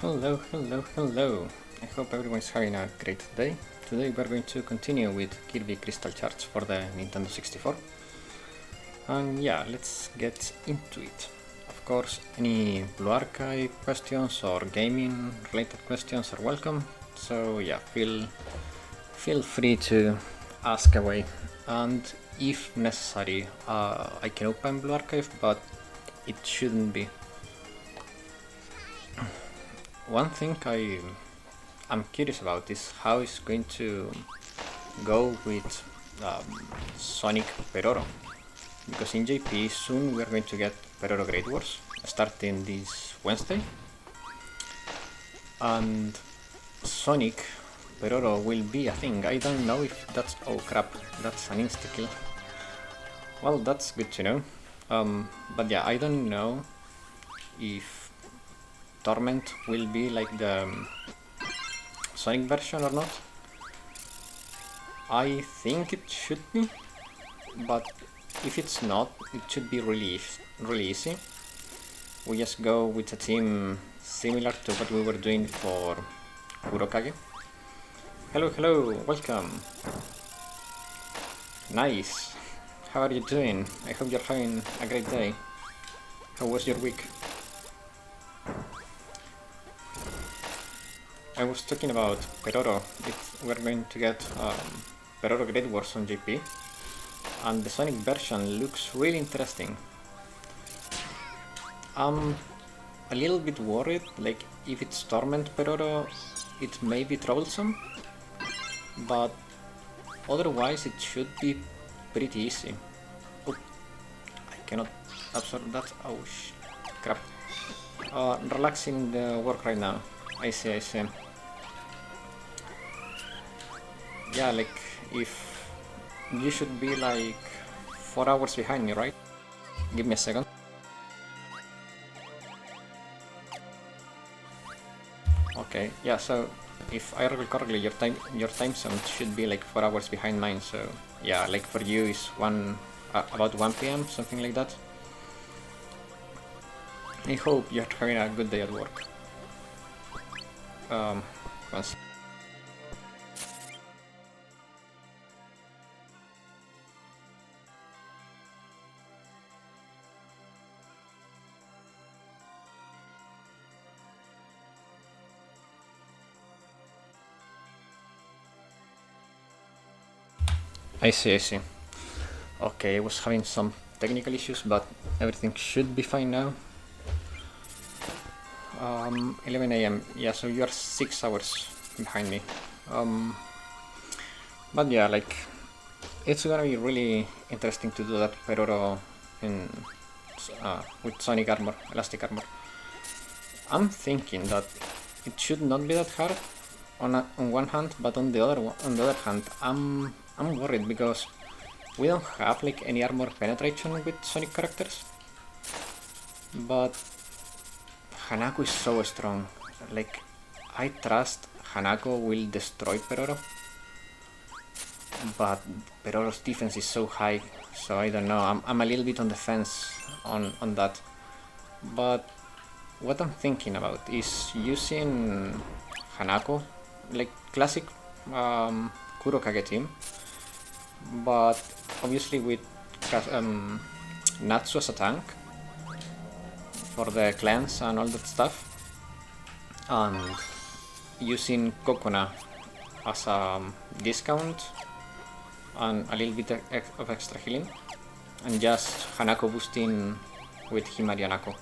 Hello, hello, hello. I hope everyone's having a great day. Today we're going to continue with Kirby Crystal Shards for the Nintendo 64. And yeah, let's get into it. Of course, any Blue Archive questions or gaming related questions are welcome. So yeah, feel free to ask away. And if necessary, I can open Blue Archive, but it shouldn't be. One thing I'm curious about is how it's going to go with Sonic Peroro, because in JP soon we're going to get Peroro Great Wars starting this Wednesday, and Sonic Peroro will be a thing. I don't know if that's... oh crap, that's an insta-kill. Well, that's good to know, but yeah, I don't know if Torment will be like the Sonic version or not. I think it should be, but if it's not, it should be really easy. We just go with a team similar to what we were doing for Kurokage. Hello, hello, welcome. Nice. How are you doing? I hope you're having a great day. How was your week? I was talking about Peroro. We're going to get Peroro Great Wars on JP, and the Sonic version looks really interesting. I'm a little bit worried, like if it's Torment Peroro, it may be troublesome, but otherwise it should be pretty easy. Oh, I cannot absorb that. Oh crap. Relaxing the work right now. I see. Yeah, like if you should be like 4 hours behind me, right? Give me a second. Okay, yeah, so if I recall correctly, your time zone should be like 4 hours behind mine, so yeah, like for you is about 1 PM, something like that. I hope you're having a good day at work. Once. I see. Okay, I was having some technical issues, but everything should be fine now. 11 AM, yeah, so you're 6 hours behind me. But yeah, like, it's gonna be really interesting to do that Peroro with Sonic armor, elastic armor. I'm thinking that it should not be that hard on one hand, but on the other hand, I'm worried because we don't have like any armor penetration with Sonic characters, but Hanako is so strong. Like, I trust Hanako will destroy Peroro, but Peroro's defense is so high, so I don't know. I'm a little bit on the fence on that. But what I'm thinking about is using Hanako, like classic Kurokage team, but obviously with Natsu as a tank for the clans and all that stuff, and using Kokona as a discount and a little bit of extra healing, and just Hanako boosting with Himari and Ako.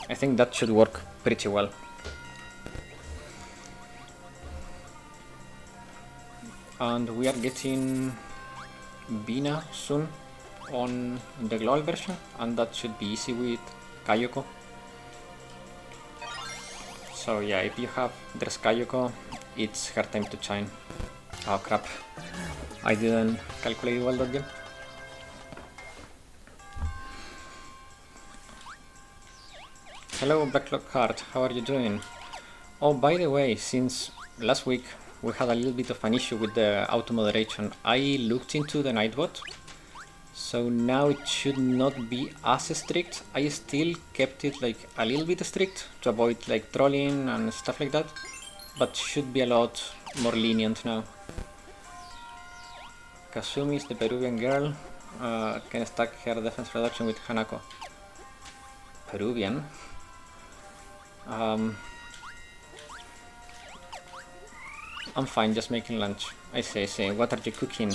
I think that should work pretty well. And we are getting Bina soon on the global version, and that should be easy with Kayoko. So yeah, if you have there's Kayoko, it's her time to shine. Oh crap, I didn't calculate well that game. Hello Backlog Heart, how are you doing? Oh, by the way, since last week we had a little bit of an issue with the auto moderation, I looked into the Nightbot, So now it should not be as strict. I still kept it like a little bit strict to avoid like trolling and stuff like that, but should be a lot more lenient now. Kazumi is the Peruvian girl, can stack her defense reduction with Hanako. Peruvian? I'm fine, just making lunch. I say, what are you cooking?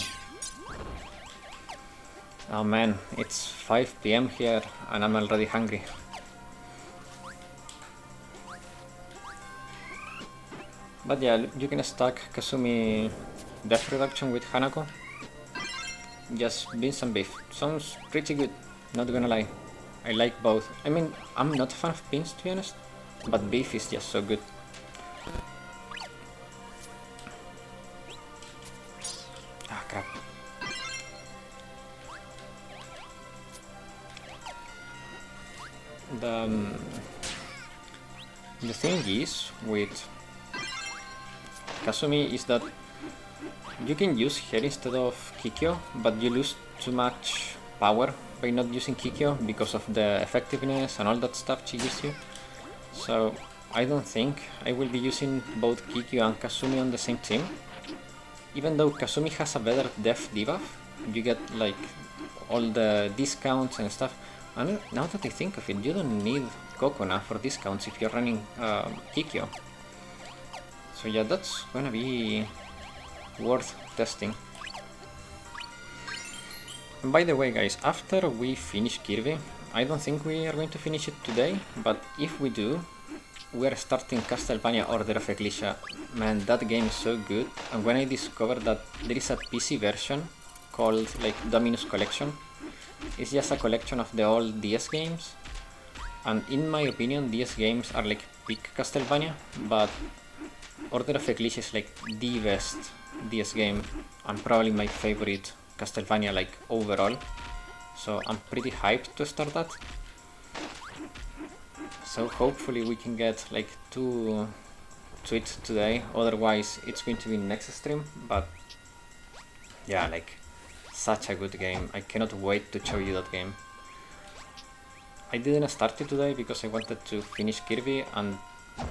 Oh man, it's 5 PM here and I'm already hungry. But yeah, you can stack Kazumi death reduction with Hanako. Just beans and beef. Sounds pretty good, not gonna lie. I like both. I mean, I'm not a fan of beans to be honest, but beef is just so good. Ah, crap. The thing is with Kazumi is that you can use her instead of Kikyo, but you lose too much power by not using Kikyo because of the effectiveness and all that stuff she gives you. So I don't think I will be using both Kikyo and Kazumi on the same team. Even though Kazumi has a better def debuff, you get like all the discounts and stuff. And now that I think of it, you don't need Kokona for discounts if you're running Kikyo. So yeah, that's gonna be worth testing. And by the way guys, after we finish Kirby, I don't think we are going to finish it today, but if we do, we are starting Castlevania Order of Ecclesia. Man, that game is so good, and when I discovered that there is a PC version called like Dominus Collection, it's just a collection of the old DS games, and in my opinion DS games are like peak Castlevania, but Order of Ecclesia is like the best DS game and probably my favorite Castlevania like overall, so I'm pretty hyped to start that. So hopefully we can get like to it today, otherwise it's going to be next stream. But yeah, like such a good game, I cannot wait to show you that game. I didn't start it today because I wanted to finish Kirby, and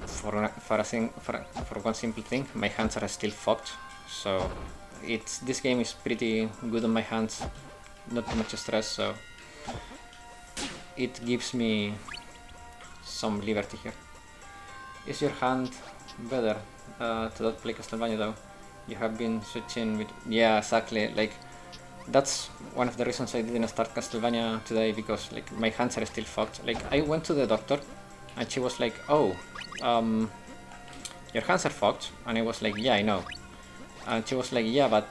for one simple thing, my hands are still fucked. So this game is pretty good on my hands, not too much stress, so it gives me some liberty here. Is your hand better to not play Castlevania though? You have been switching with... Yeah, exactly, like that's one of the reasons I didn't start Castlevania today, because like my hands are still fucked. Like I went to the doctor and she was like, oh, your hands are fucked, and I was like, yeah, I know. And she was like, yeah, but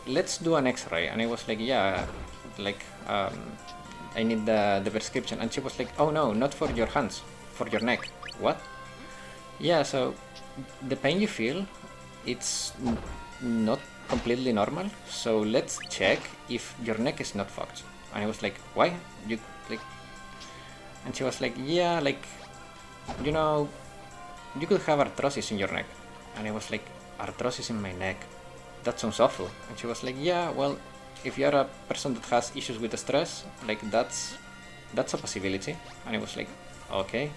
let's do an x-ray, and I was like, yeah, like I need the prescription, and she was like, oh no, not for your hands, for your neck. What? Yeah, so the pain you feel, it's not completely normal, so let's check if your neck is not fucked. And I was like, why? You like? And she was like, yeah, like, you know, you could have arthrosis in your neck. And I was like, arthrosis in my neck? That sounds awful. And she was like, yeah, well, if you're a person that has issues with stress, like that's a possibility. And I was like, okay,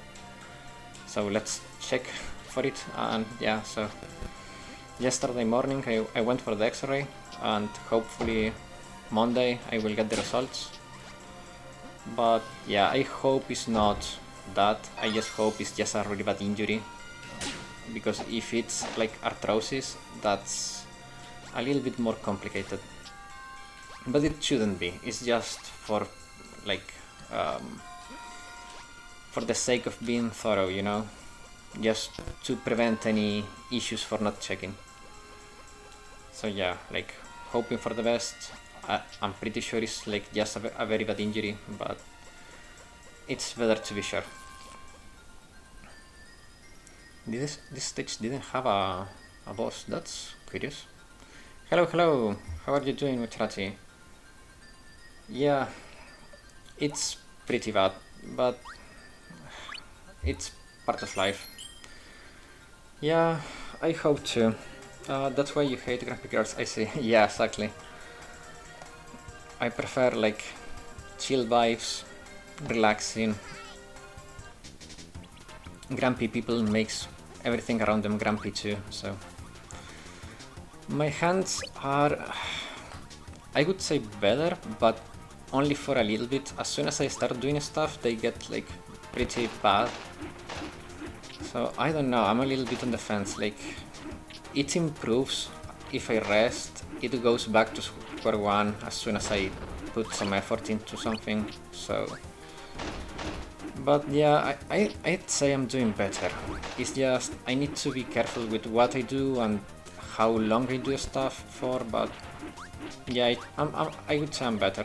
so let's check for it. And yeah, so yesterday morning I went for the x-ray, and hopefully Monday I will get the results. But yeah, I hope it's not that. I just hope it's just a really bad injury, because if it's like arthrosis, that's a little bit more complicated. But it shouldn't be. It's just for like for the sake of being thorough, you know, just to prevent any issues for not checking. So yeah, like hoping for the best. I'm pretty sure it's like just a very bad injury, but it's better to be sure. This stage didn't have a boss. That's curious. Hello, how are you doing, Mucharachi? Yeah, it's pretty bad, but it's part of life. Yeah, I hope too. That's why you hate Grumpy Girls, I see. Yeah, exactly. I prefer like chill vibes, relaxing. Grumpy people makes everything around them grumpy too, so my hands are, I would say, better, but only for a little bit. As soon as I start doing stuff, they get like pretty bad. So I don't know, I'm a little bit on the fence. Like, it improves if I rest, it goes back to square one as soon as I put some effort into something, so... But yeah, I'd say I'm doing better. It's just, I need to be careful with what I do and how long I do stuff for, but yeah, I would say I'm better.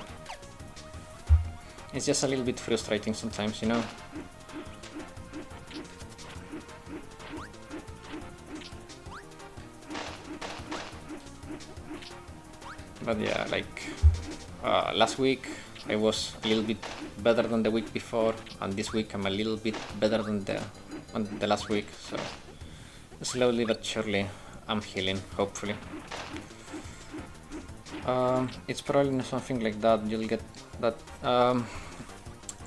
It's just a little bit frustrating sometimes, you know? But yeah, like last week I was a little bit better than the week before, and this week I'm a little bit better than the last week, so slowly but surely I'm healing, hopefully. It's probably not something like that, you'll get that.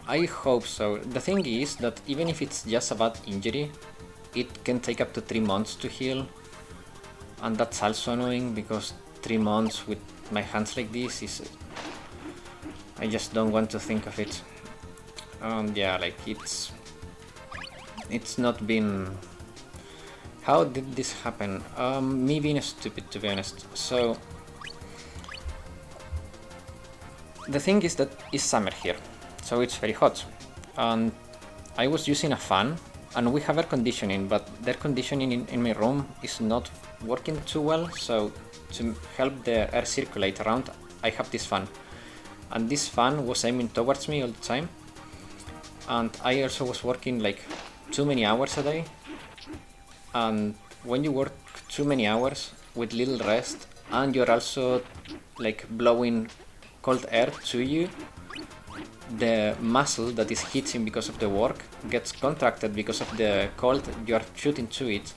I hope so. The thing is that even if it's just a bad injury, it can take up to 3 months to heal, and that's also annoying because 3 months with my hands like this is... I just don't want to think of it. Yeah, like it's not been... How did this happen? Me being stupid, to be honest. So the thing is that it's summer here, so it's very hot, and I was using a fan, and we have air conditioning, but the air conditioning in my room is not working too well, so to help the air circulate around, I have this fan. And this fan was aiming towards me all the time. And I also was working like too many hours a day. And when you work too many hours with little rest, and you're also like blowing cold air to you, the muscle that is hitting because of the work gets contracted because of the cold you are shooting to it.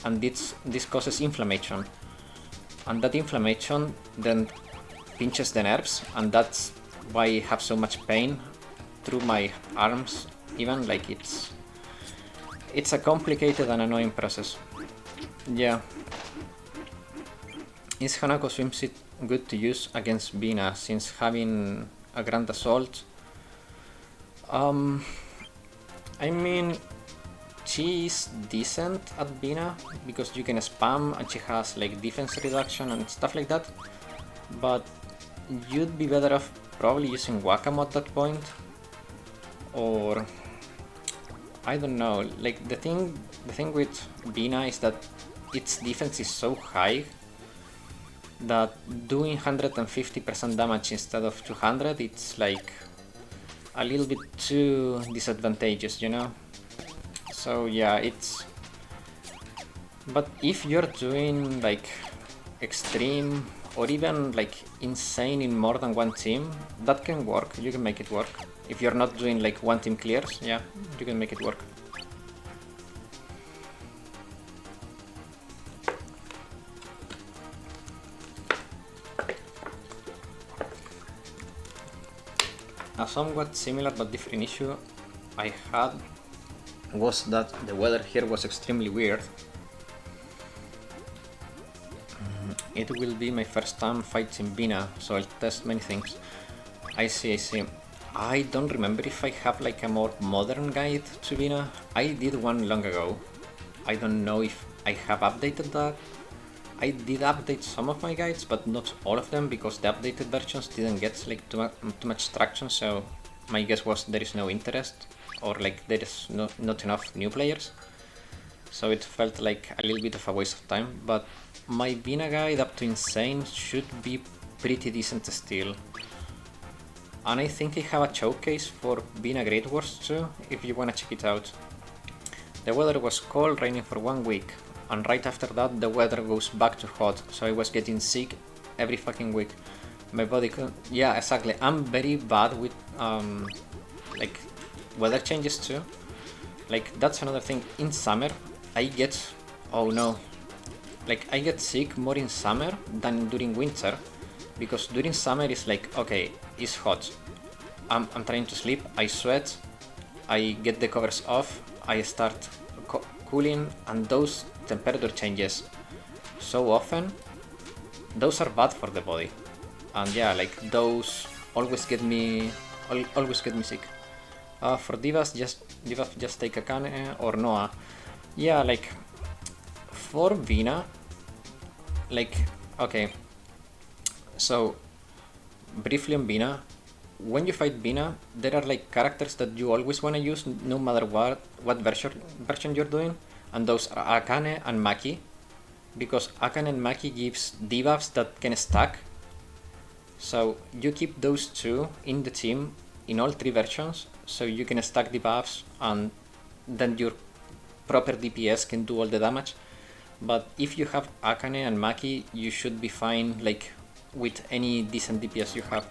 And this causes inflammation. And that inflammation then pinches the nerves, and that's why I have so much pain through my arms, even. Like it's a complicated and annoying process. Yeah. Is Hanako swimsuit good to use against Bina, since having a Grand Assault? I mean, she is decent at Bina because you can spam and she has like defense reduction and stuff like that, but you'd be better off probably using Wakamo at that point, or I don't know. Like the thing with Bina is that its defense is so high that doing 150% damage instead of 200, it's like a little bit too disadvantageous, you know? So yeah, it's... But if you're doing like extreme or even like insane in more than one team, that can work, you can make it work. If you're not doing like one team clears, yeah, you can make it work. A somewhat similar but different issue I had was that the weather here was extremely weird. It will be my first time fighting Bina, so I'll test many things. I see. I don't remember if I have like a more modern guide to Bina. I did one long ago. I don't know if I have updated that. I did update some of my guides, but not all of them, because the updated versions didn't get like too much traction, so my guess was there is no interest, or like there is not enough new players. So it felt like a little bit of a waste of time, but my Bina guide up to Insane should be pretty decent still. And I think I have a showcase for Bina Great Wars too, if you wanna check it out. The weather was cold, raining for 1 week, and right after that the weather goes back to hot, so I was getting sick every fucking week. My body couldn't... Yeah, exactly. I'm very bad with like weather changes too. Like that's another thing. In summer I get... Oh no. Like I get sick more in summer than during winter, because during summer it's like, okay, it's hot, I'm trying to sleep, I sweat, I get the covers off, I start cooling, and those temperature changes so often, those are bad for the body. And yeah, like those always get me sick. For divas, just take Akane or Noah. Yeah, like for Vina, like, okay, so briefly on Vina, when you fight Vina, there are like characters that you always want to use no matter what version you're doing, and those are Akane and Maki, because Akane and Maki gives debuffs that can stack. So you keep those two in the team in all three versions, so you can stack debuffs and then your proper DPS can do all the damage. But if you have Akane and Maki, you should be fine like with any decent DPS you have.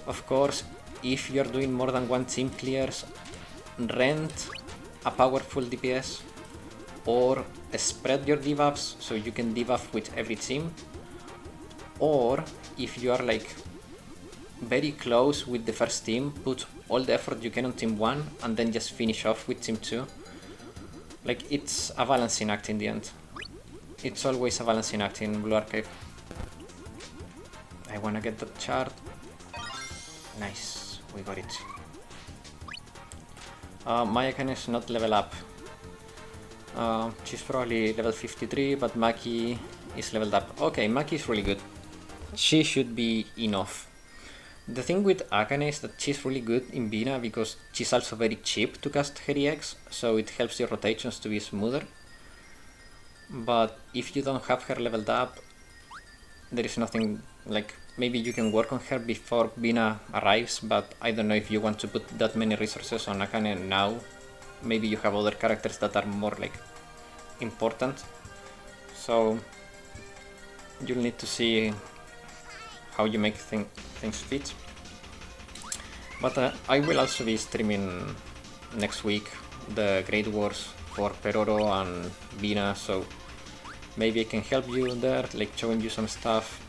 Of course, if you're doing more than one team clears, rent a powerful DPS or spread your debuffs so you can debuff with every team. Or if you are like very close with the first team, put all the effort you can on team 1 and then just finish off with team 2. Like, it's a balancing act in the end. It's always a balancing act in Blue Archive. I wanna get that shard. Nice, we got it. Mayakan is not level up. She's probably level 53, but Maki is leveled up. Okay, Maki is really good. She should be enough. The thing with Akane is that she's really good in Vina because she's also very cheap to cast Heavy X, so it helps your rotations to be smoother. But if you don't have her leveled up, there is nothing, like, maybe you can work on her before Vina arrives, but I don't know if you want to put that many resources on Akane now. Maybe you have other characters that are more like important, so you'll need to see how you make things fit. But I will also be streaming next week the Great Wars for Peroro and Vina, so maybe I can help you there, like showing you some stuff.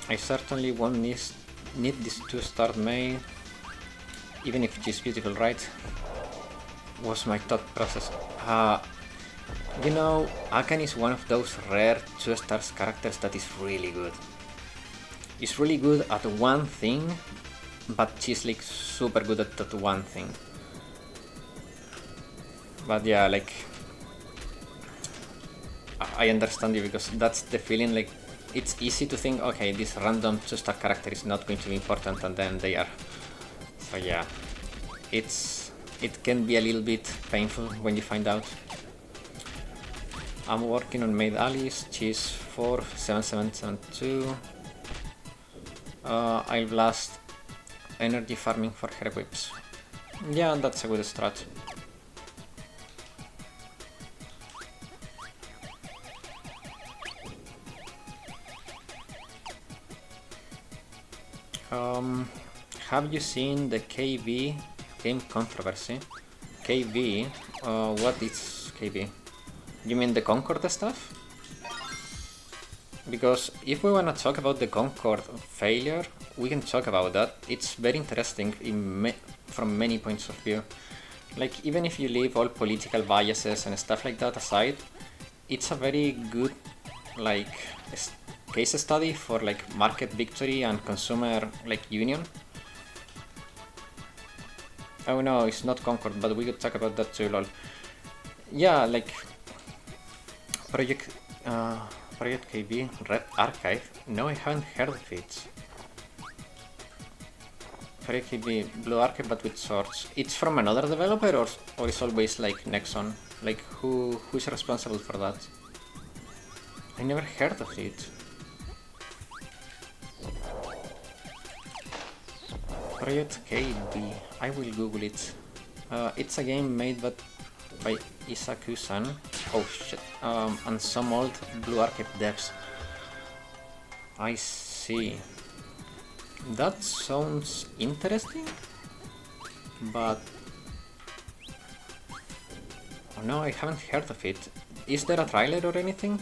I certainly won't need this to start May, even if she's beautiful, right? Was my thought process. You know, Akane is one of those rare 2-star characters that is really good. It's really good at one thing, but she's like super good at that one thing. But yeah, like, I understand you, because that's the feeling, like, it's easy to think, okay, this random 2-star character is not going to be important, and then they are. So yeah, it can be a little bit painful when you find out. I'm working on Maid Alice, she's 47772. I'll blast energy farming for her whips. Yeah, that's a good strat. Have you seen the KV game controversy? KV? What is KV? You mean the Concord stuff? Because if we wanna talk about the Concord failure, we can talk about that. It's very interesting from many points of view. Like, even if you leave all political biases and stuff like that aside, it's a very good, like, case study for like market victory and consumer like union. Oh no, it's not Concord, but we could talk about that too, lol. Yeah, like Project KB Red Archive. No, I haven't heard of it. Project KB Blue Archive, but with swords. It's from another developer, or it's always like Nexon? Like, who's responsible for that? I never heard of it. Project KB. I will Google it. It's a game made by Isaku-san. Oh shit. And some old Blue Archive devs. I see. That sounds interesting, but no, I haven't heard of it. Is there a trailer or anything?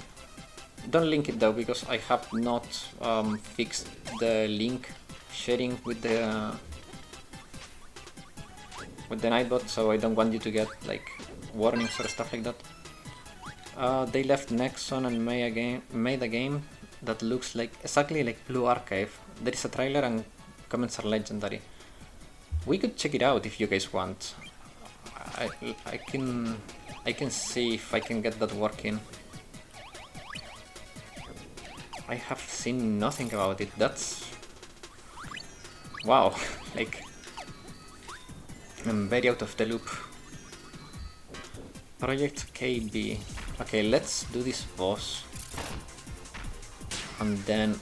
Don't link it though, because I have not fixed the link sharing with the Nightbot, so I don't want you to get like warnings or stuff like that. They left Nexon and made a game that looks like exactly like Blue Archive. There is a trailer and comments are legendary. We could check it out if you guys want. I can see if I can get that working. I have seen nothing about it. That's... wow, like... I'm very out of the loop. Project KB. Okay, let's do this boss. And then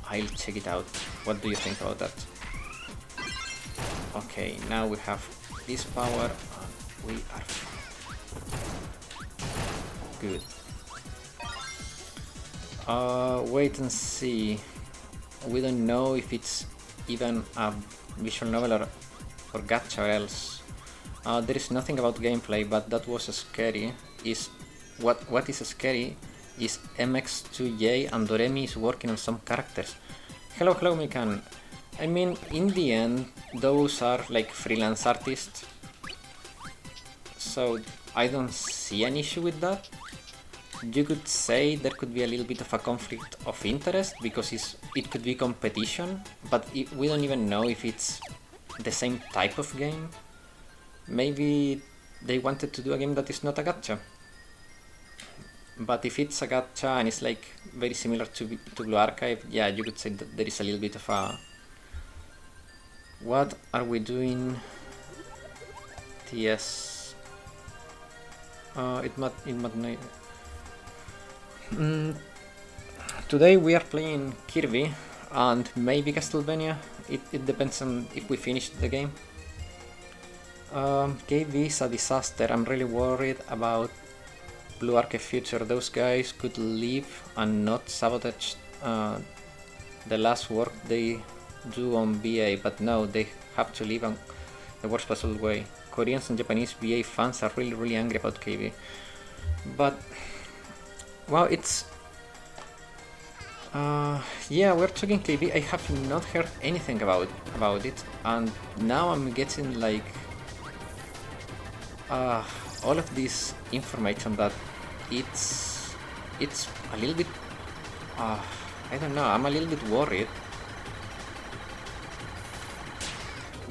I'll check it out. What do you think about that? Okay, now we have this power and we are good. Wait and see. We don't know if it's even a visual novel or gacha or else. There is nothing about gameplay, but that was scary. What is scary is MX2J and Doremi is working on some characters. Hello Mikan. I mean, in the end, those are like freelance artists, so I don't see an issue with that. You could say there could be a little bit of a conflict of interest because it could be competition, but we don't even know if it's the same type of game. Maybe they wanted to do a game that is not a gacha. But if it's a gacha and it's like very similar to Blue Archive, yeah, you could say that there is a little bit of a... What are we doing? TS... Today we are playing Kirby and maybe Castlevania. It depends on if we finish the game. KB is a disaster. I'm really worried about Blue Archive future. Those guys could leave and not sabotage the last work they do on BA, but no, they have to leave on the worst possible way. Koreans and Japanese BA fans are really angry about KB. But wow, it's yeah, we're talking KB. I have not heard anything about it, and now I'm getting like all of this information that it's a little bit I don't know, I'm a little bit worried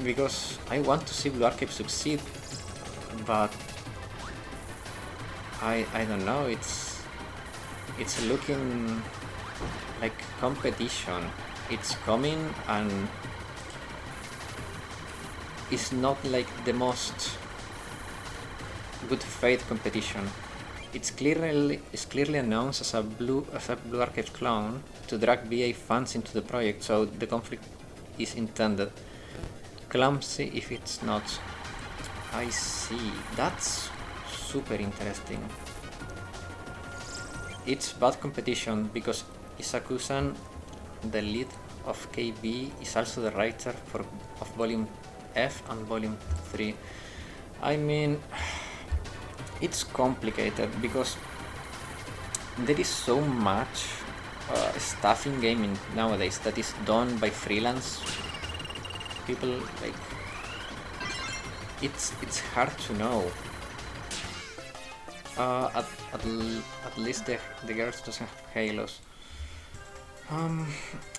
because I want to see Blue Archive succeed, but I don't know, it's looking like competition. It's coming and it's not like the most good faith competition. It's clearly announced as a Blue Archive clone to drag BA fans into the project, so the conflict is intended. Clumsy if it's not. I see. That's super interesting. It's bad competition because Isaku-san, the lead of KB, is also the writer of Volume F and Volume 3. I mean, it's complicated because there is so much stuff in gaming nowadays that is done by freelance people. Like, it's hard to know. At least the girls doesn't have halos.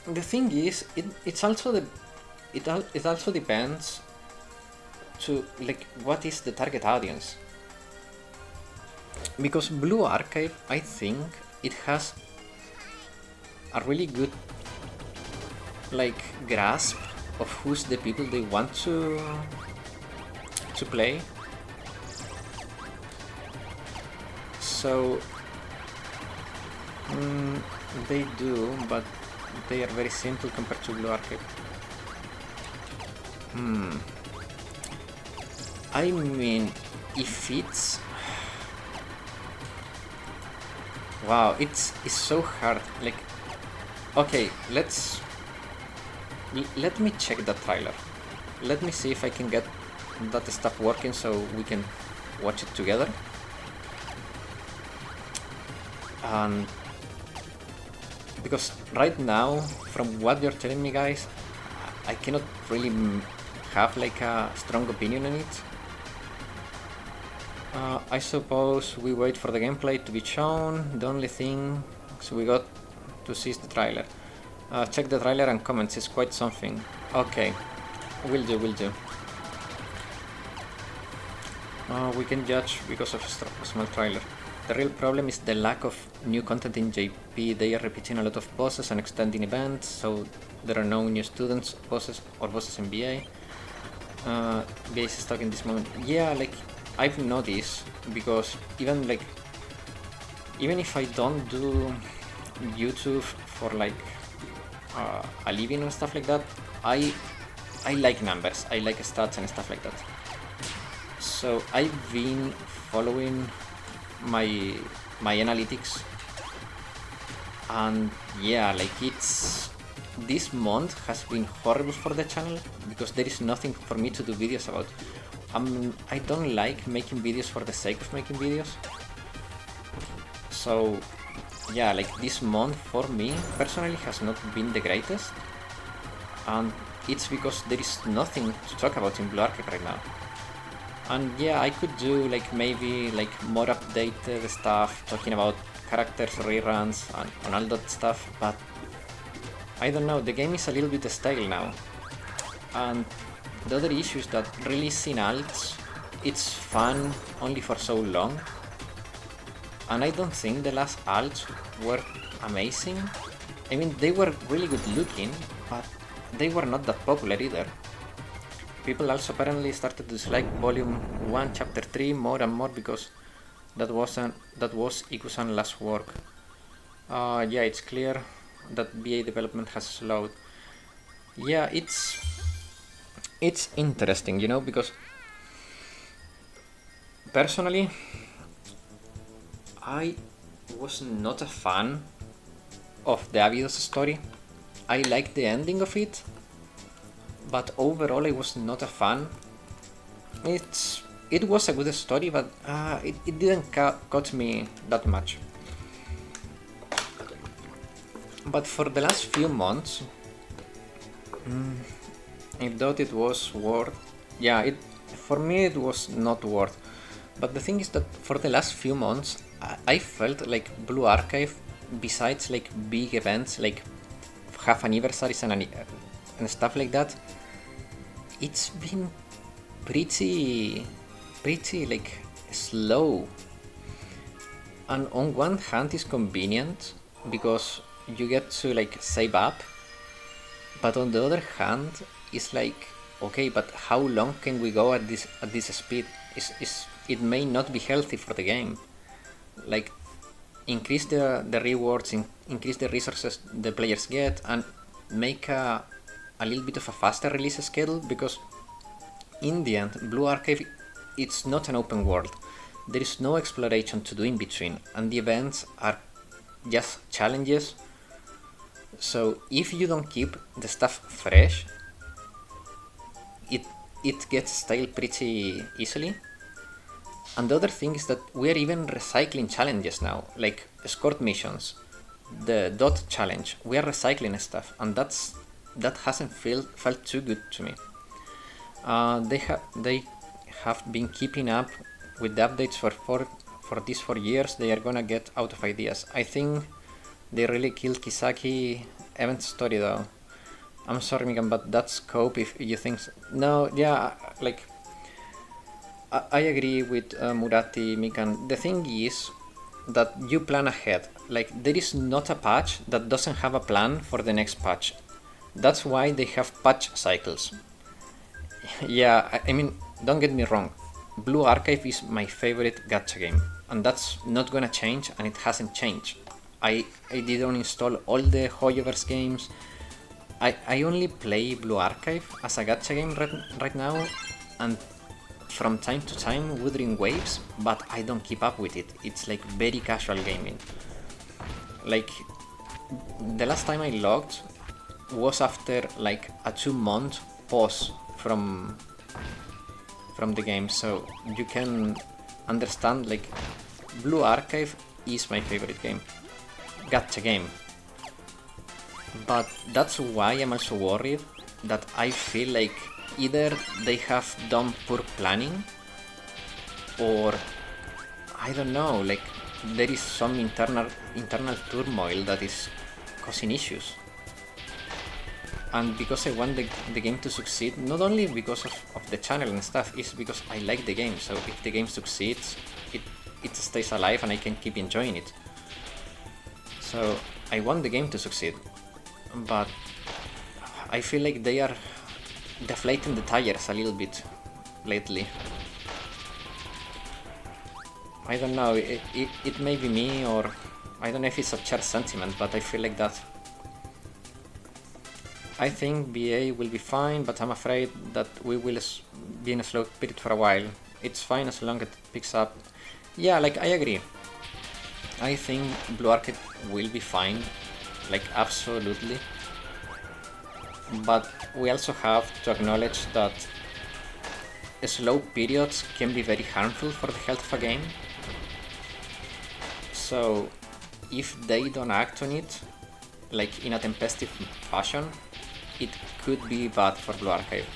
The thing is, it also depends to like what is the target audience. Because Blue Archive, I think it has a really good like grasp of who's the people they want to play. So they do, but they are very simple compared to Blue Archive. I mean, if it's... Wow, it's so hard. Like, okay, let me check the trailer. Let me see if I can get that stuff working so we can watch it together. And because right now, from what you're telling me, guys, I cannot really have like a strong opinion on it. I suppose we wait for the gameplay to be shown. The only thing we got to see is the trailer. Check the trailer and comments, it's quite something. Okay, will do, will do. We can judge because of a small trailer. The real problem is the lack of new content in JP. They are repeating a lot of bosses and extending events, so there are no new students, bosses, or bosses in BA. BA is stuck in this moment. Yeah, like, I've noticed, because even if I don't do YouTube for like a living and stuff like that, I like numbers, I like stats and stuff like that. So I've been following my analytics, and yeah, like this month has been horrible for the channel because there is nothing for me to do videos about. I don't like making videos for the sake of making videos. So yeah, like this month for me personally has not been the greatest, and it's because there is nothing to talk about in Blue Archive right now. And yeah, I could do like maybe like more updated stuff, talking about characters, reruns, and all that stuff, but I don't know, the game is a little bit stale now. And the other issue is that releasing alts, it's fun only for so long, and I don't think the last alts were amazing. I mean, they were really good looking, but they were not that popular either. People also apparently started to dislike Volume 1 Chapter 3 more and more because that was Ikusan's last work. Yeah, it's clear that BA development has slowed. Yeah, it's interesting, you know, because personally I was not a fan of the Abydos story. I liked the ending of it, but overall I was not a fan. It was a good story, but it didn't cut me that much. But for the last few months, I thought it was worth. Yeah, for me it was not worth. But the thing is that for the last few months, I felt like Blue Archive, besides like big events like half anniversaries and stuff like that, it's been pretty like slow. And on one hand it's convenient because you get to like save up, but on the other hand it's like, okay, but how long can we go at this speed? It may not be healthy for the game. Like, increase the rewards, increase the resources the players get, and make a little bit of a faster release schedule, because in the end, Blue Archive, it's not an open world. There is no exploration to do in between, and the events are just challenges. So if you don't keep the stuff fresh, it gets stale pretty easily. And the other thing is that we are even recycling challenges now, like escort missions, the dot challenge. We are recycling stuff, and that hasn't felt too good to me. They have been keeping up with the updates for these 4 years. They are gonna get out of ideas. I think they really killed Kisaki event story though. I'm sorry, Megan, but that's scope if you think so. No, yeah, like I agree with Murati, Mikan. The thing is that you plan ahead. Like, there is not a patch that doesn't have a plan for the next patch. That's why they have patch cycles. Yeah, I mean, don't get me wrong. Blue Archive is my favorite gacha game, and that's not gonna change, and it hasn't changed. I didn't install all the Hoyoverse games. I only play Blue Archive as a gacha game right now, and from time to time Wuthering Waves, but I don't keep up with it. It's like very casual gaming. Like, the last time I logged was after like a 2-month pause from the game, so you can understand, like, Blue Archive is my favorite game. Gacha game. But that's why I'm also worried that I feel like either they have done poor planning, or I don't know, like there is some internal turmoil that is causing issues. And because I want the game to succeed, not only because of the channel and stuff, it's because I like the game. So if the game succeeds, it stays alive and I can keep enjoying it. So I want the game to succeed, but I feel like they are deflating the tires a little bit lately. I don't know, it may be me, or I don't know if it's a shared sentiment, but I feel like that. I think BA will be fine, but I'm afraid that we will be in a slow period for a while. It's fine as long as it picks up. Yeah, like, I agree. I think Blue Arcade will be fine, like, absolutely. But we also have to acknowledge that slow periods can be very harmful for the health of a game. So, if they don't act on it, like, in a tempestive fashion, it could be bad for Blue Archive.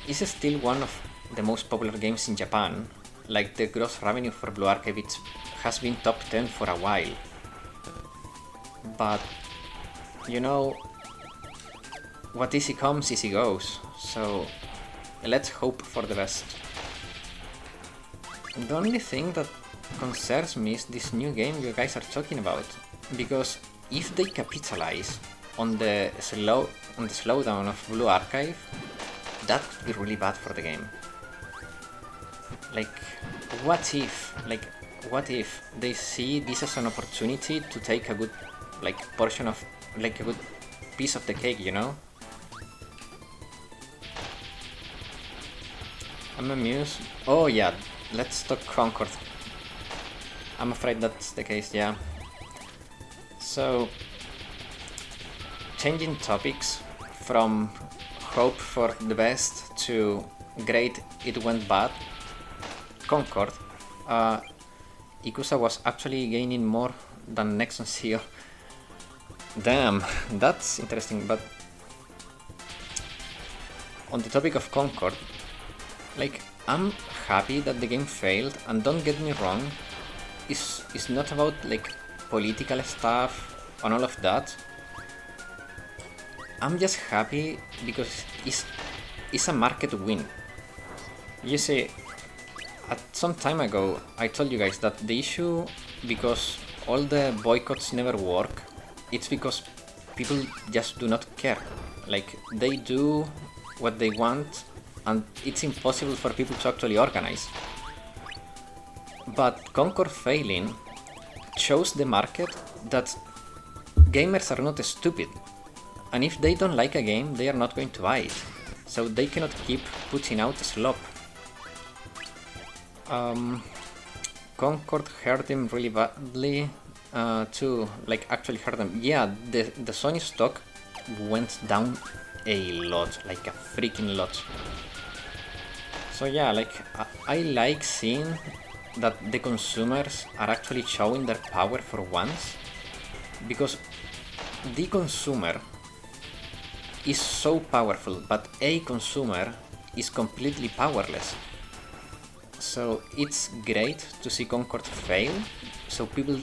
It's still one of the most popular games in Japan. Like, the gross revenue for Blue Archive has been top 10 for a while. But, you know, what easy comes, easy goes. So, let's hope for the best. The only thing that concerns me is this new game you guys are talking about. Because if they capitalize on the slowdown of Blue Archive, that would be really bad for the game. Like, what if they see this as an opportunity to take a good, like, portion of, like, a good piece of the cake, you know? I'm amused. Oh yeah, let's talk Concord. I'm afraid that's the case, yeah. So, changing topics from hope for the best to great, it went bad. Concord, Ikusa was actually gaining more than Nexon CEO. Damn, that's interesting. But on the topic of Concord, like, I'm happy that the game failed, and don't get me wrong, it's not about, like, political stuff and all of that. I'm just happy because it's a market win. You see, at some time ago, I told you guys that the issue, because all the boycotts never work, it's because people just do not care. Like, they do what they want, and it's impossible for people to actually organize. But Concord failing shows the market that gamers are not stupid. And if they don't like a game, they are not going to buy it. So they cannot keep putting out slop. Concord hurt him really badly too, like, actually hurt them. Yeah, the Sony stock went down a lot, like a freaking lot. So yeah, like, I like seeing that the consumers are actually showing their power for once, because the consumer is so powerful, but a consumer is completely powerless. So it's great to see Concord fail, so people,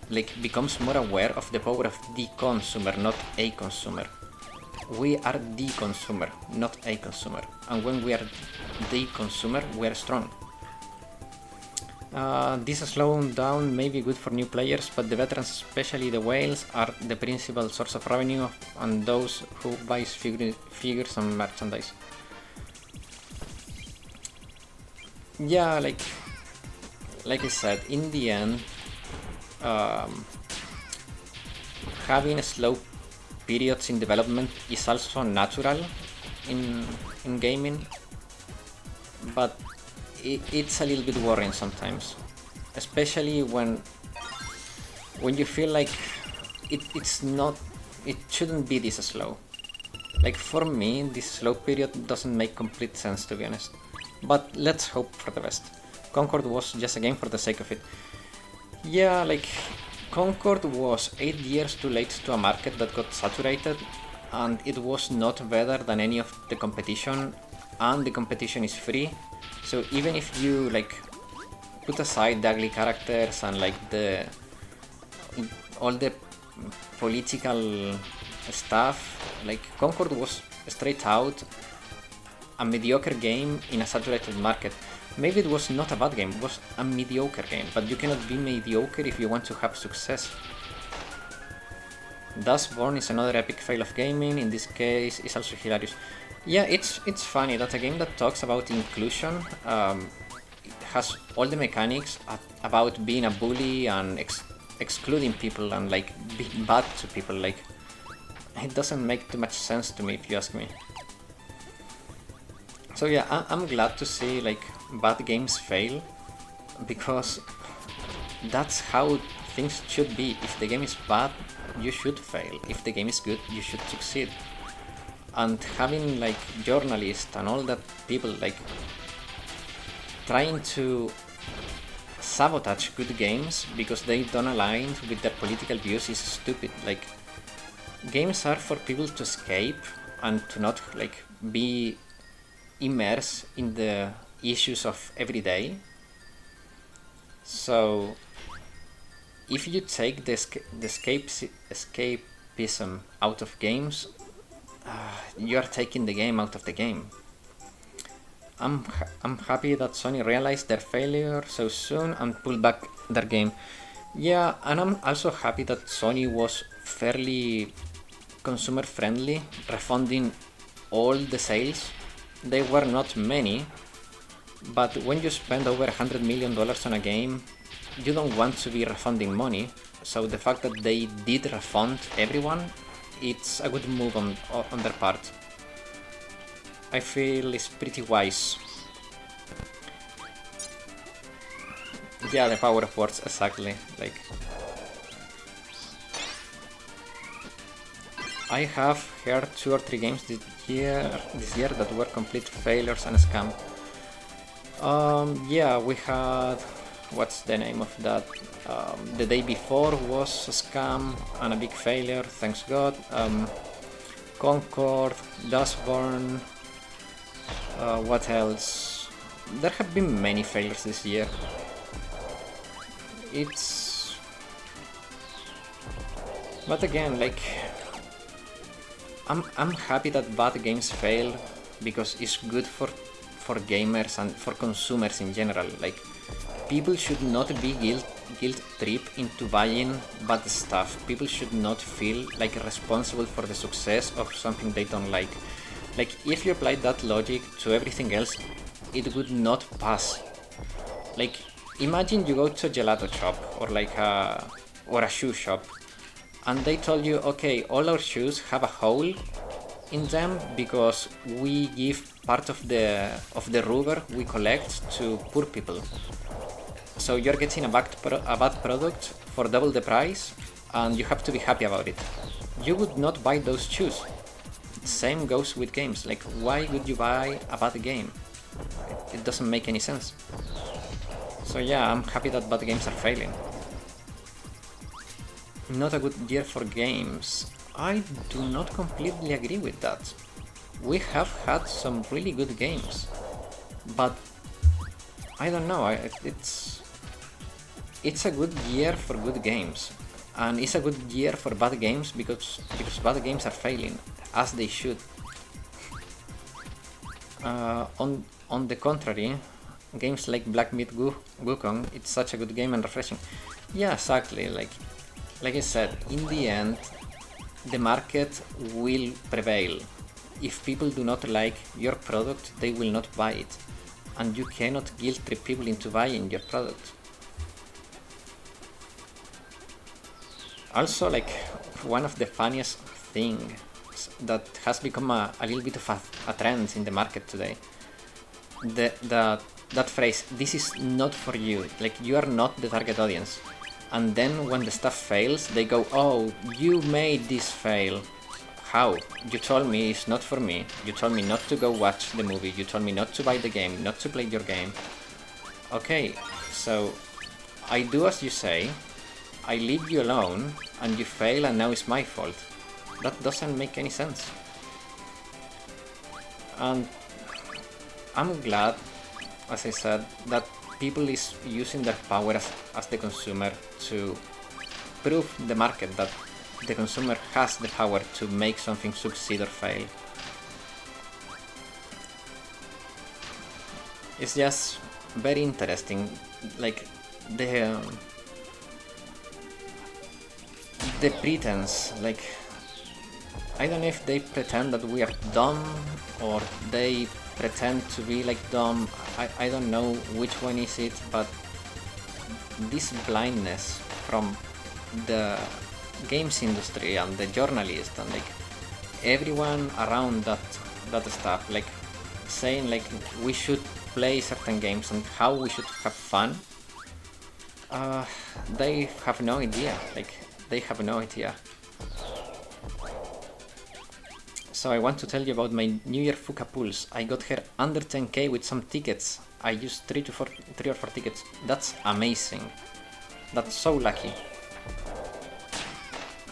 like, becomes more aware of the power of the consumer, not a consumer. We are the consumer, not a consumer, and when we are the consumer, we are strong. This slowing down may be good for new players, but the veterans, especially the whales, are the principal source of revenue, and those who buys figures and merchandise. Yeah, like I said, in the end, having slow periods in development is also natural in gaming, but it's a little bit worrying sometimes, especially when you feel like it shouldn't be this slow. Like, for me, this slow period doesn't make complete sense, to be honest. But let's hope for the best. Concord was just a game for the sake of it. Yeah, like Concord was 8 years too late to a market that got saturated, and it was not better than any of the competition, and the competition is free. So even if you like put aside the ugly characters and like the all the political stuff, like Concord was straight out a mediocre game in a saturated market. Maybe it was not a bad game, it was a mediocre game, but you cannot be mediocre if you want to have success. Dustborn is another epic fail of gaming, in this case it's also hilarious. Yeah, it's funny that a game that talks about inclusion has all the mechanics about being a bully and excluding people and like being bad to people, like it doesn't make too much sense to me if you ask me. So yeah, I'm glad to see like bad games fail, because that's how things should be. If the game is bad, you should fail. If the game is good, you should succeed. And having like journalists and all that people like trying to sabotage good games because they don't align with their political views is stupid. Like, games are for people to escape and to not like be immersed in the issues of every day. So if you take the escapism out of games, you are taking the game out of the game. I'm happy that Sony realized their failure so soon and pulled back their game. Yeah, and I'm also happy that Sony was fairly consumer friendly, refunding all the sales. They were not many, but when you spend over $100 million on a game, you don't want to be refunding money. So the fact that they did refund everyone, it's a good move on their part. I feel it's pretty wise. Yeah, the power of words, exactly. Like, I have heard 2 or 3 games this year that were complete failures and a scam. Yeah, we had, what's the name of that? The Day Before was a scam and a big failure, thanks God. Concord, Dustborn, what else? There have been many failures this year. But again, like, I'm happy that bad games fail, because it's good for gamers and for consumers in general. Like, people should not be guilt tripped into buying bad stuff. People should not feel like responsible for the success of something they don't like. Like, if you applied that logic to everything else, it would not pass. Like, imagine you go to a gelato shop or like a shoe shop, and they told you, okay, all our shoes have a hole in them because we give part of the rubber we collect to poor people. So you're getting a bad product for double the price, and you have to be happy about it. You would not buy those shoes. Same goes with games. Like, why would you buy a bad game? It doesn't make any sense. So yeah, I'm happy that bad games are failing. Not a good year for games. I do not completely agree with that. We have had some really good games, but I don't know, it's a good year for good games, and it's a good year for bad games because bad games are failing, as they should. On the contrary, games like Black Myth Wukong, it's such a good game and refreshing. Yeah, exactly, like I said, in the end, the market will prevail. If people do not like your product, they will not buy it, and you cannot guilt trip people into buying your product. Also, like, one of the funniest things that has become a little bit of a trend in the market today, that phrase, "this is not for you," like, you are not the target audience. And then when the stuff fails, they go, "Oh, you made this fail. How? You told me it's not for me. You told me not to go watch the movie. You told me not to buy the game, not to play your game." Okay, so I do as you say, I leave you alone, and you fail and now it's my fault. That doesn't make any sense. And I'm glad, as I said, that people is using their power as the consumer to prove the market that the consumer has the power to make something succeed or fail. It's just very interesting, like the pretense, like I don't know if they pretend that we are dumb or they pretend to be like dumb. I don't know which one is it, but this blindness from the games industry and the journalists and like everyone around that stuff, like saying like we should play certain games and how we should have fun. They have no idea, like they have no idea. So I want to tell you about my New Year Fuka pulls. I got her under 10k with some tickets. I used 3 or 4 tickets. That's amazing. That's so lucky.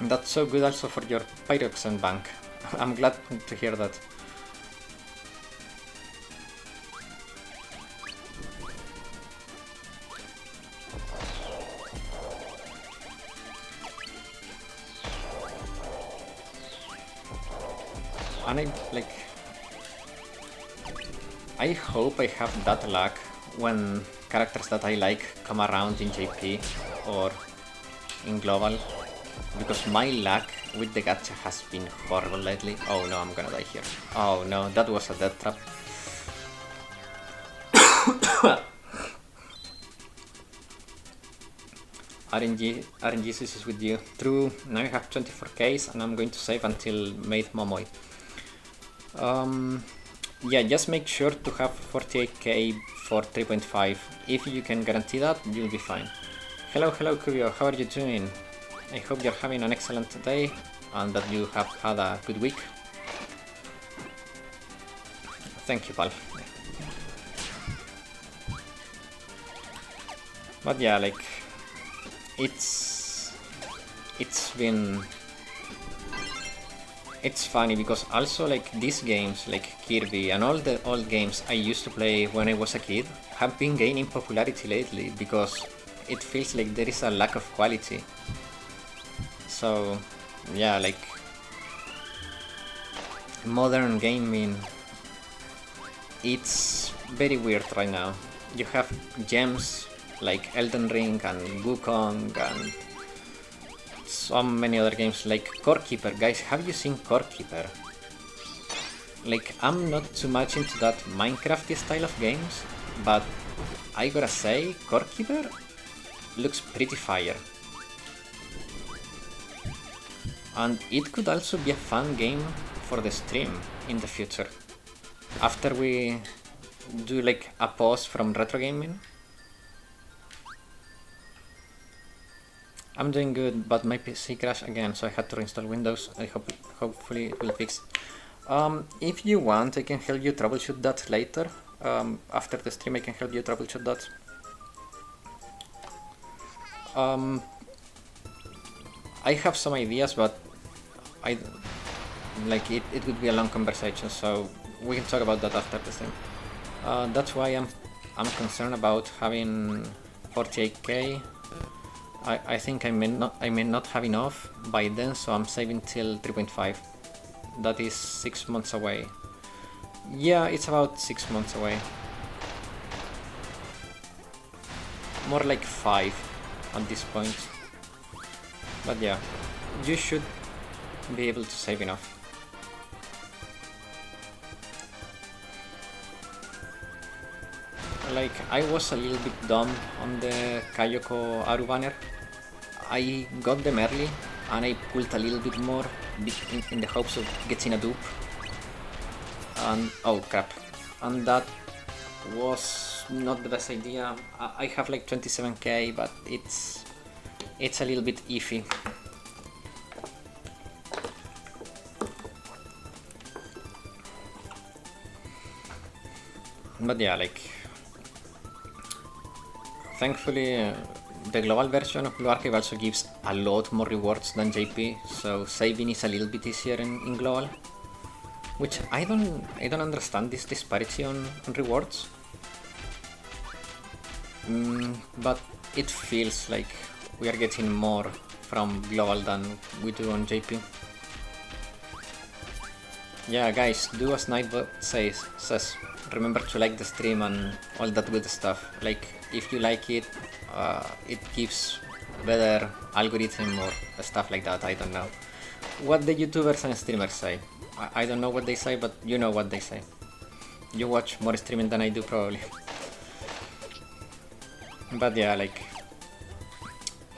That's so good also for your Pyroxen bank. I'm glad to hear that. And I hope I have that luck when characters that I like come around in JP or in Global, because my luck with the gacha has been horrible lately. Oh no, I'm gonna die here. Oh no, that was a death trap. RNG is with you. True, now I have 24Ks and I'm going to save until Maid Momoy. Yeah, just make sure to have 48k for 3.5. If you can guarantee that, you'll be fine. Hello, Kirby, how are you doing? I hope you're having an excellent day and that you have had a good week. Thank you, pal. But yeah, like, it's funny because also like these games like Kirby and all the old games I used to play when I was a kid have been gaining popularity lately because it feels like there is a lack of quality. So yeah, like modern gaming, it's very weird right now. You have gems like Elden Ring and Wukong and so many other games like Core Keeper. Guys, have you seen Core Keeper? Like, I'm not too much into that Minecrafty style of games, but I gotta say, Core Keeper looks pretty fire. And it could also be a fun game for the stream in the future. After we do like a pause from retro gaming. I'm doing good, but my PC crashed again, so I had to reinstall Windows. Hopefully it will fix. If you want, I can help you troubleshoot that later. After the stream, I can help you troubleshoot that. I have some ideas, but it would be a long conversation, so we can talk about that after the stream. That's why I'm concerned about having 48k. I think I may not have enough by then, so I'm saving till 3.5. That is 6 months away. Yeah, it's about 6 months away. More like 5 at this point. But yeah, you should be able to save enough. Like, I was a little bit dumb on the Kayoko Aru banner. I got them early and I pulled a little bit more in the hopes of getting a dupe. And oh crap. And that was not the best idea. I have like 27k, but it's a little bit iffy. But yeah, like, thankfully the global version of Blue Archive also gives a lot more rewards than JP, so saving is a little bit easier in global. Which I don't understand this disparity on rewards. But it feels like we are getting more from global than we do on JP. Yeah, guys, do as Nightbot says. Remember to like the stream and all that good stuff. Like, if you like it, it gives better algorithm or stuff like that. I don't know what the YouTubers and streamers say. I don't know what they say, but you know what they say. You watch more streaming than I do, probably. But yeah, like,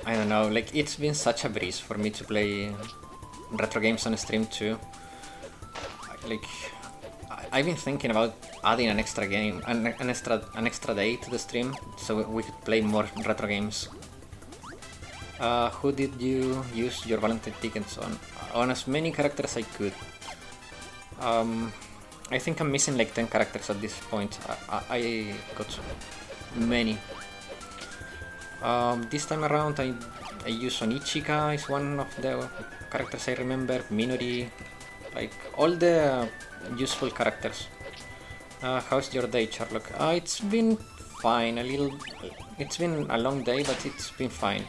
I don't know, like, it's been such a breeze for me to play retro games on stream too. Like, I've been thinking about adding an extra game, an extra day to the stream, so we could play more retro games. Who did you use your Valentine tickets on? On as many characters I could. I think I'm missing like 10 characters at this point. I got many. This time around I use Onichika is one of the characters I remember, Minori, like all the useful characters. How's your day, Sherlock? It's been fine, it's been a long day, but it's been fine.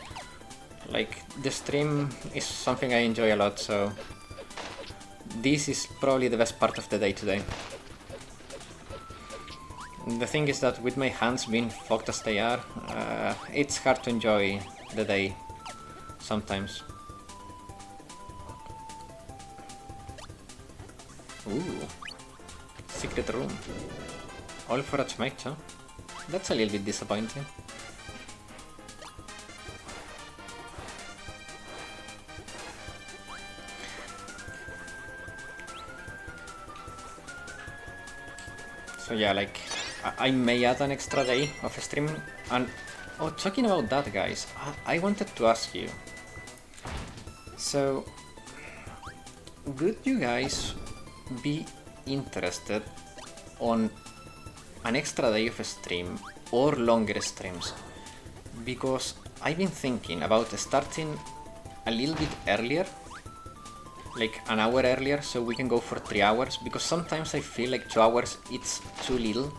Like, the stream is something I enjoy a lot, so this is probably the best part of the day today. The thing is that with my hands being fogged as they are, it's hard to enjoy the day sometimes. Ooh, secret room. All for a smite, huh? That's a little bit disappointing. So yeah, like, I may add an extra day of streaming. And oh, talking about that, guys, I wanted to ask you. So, would you guys be interested on an extra day of stream or longer streams? Because I've been thinking about starting a little bit earlier, like an hour earlier, so we can go for 3 hours, because sometimes I feel like 2 hours it's too little,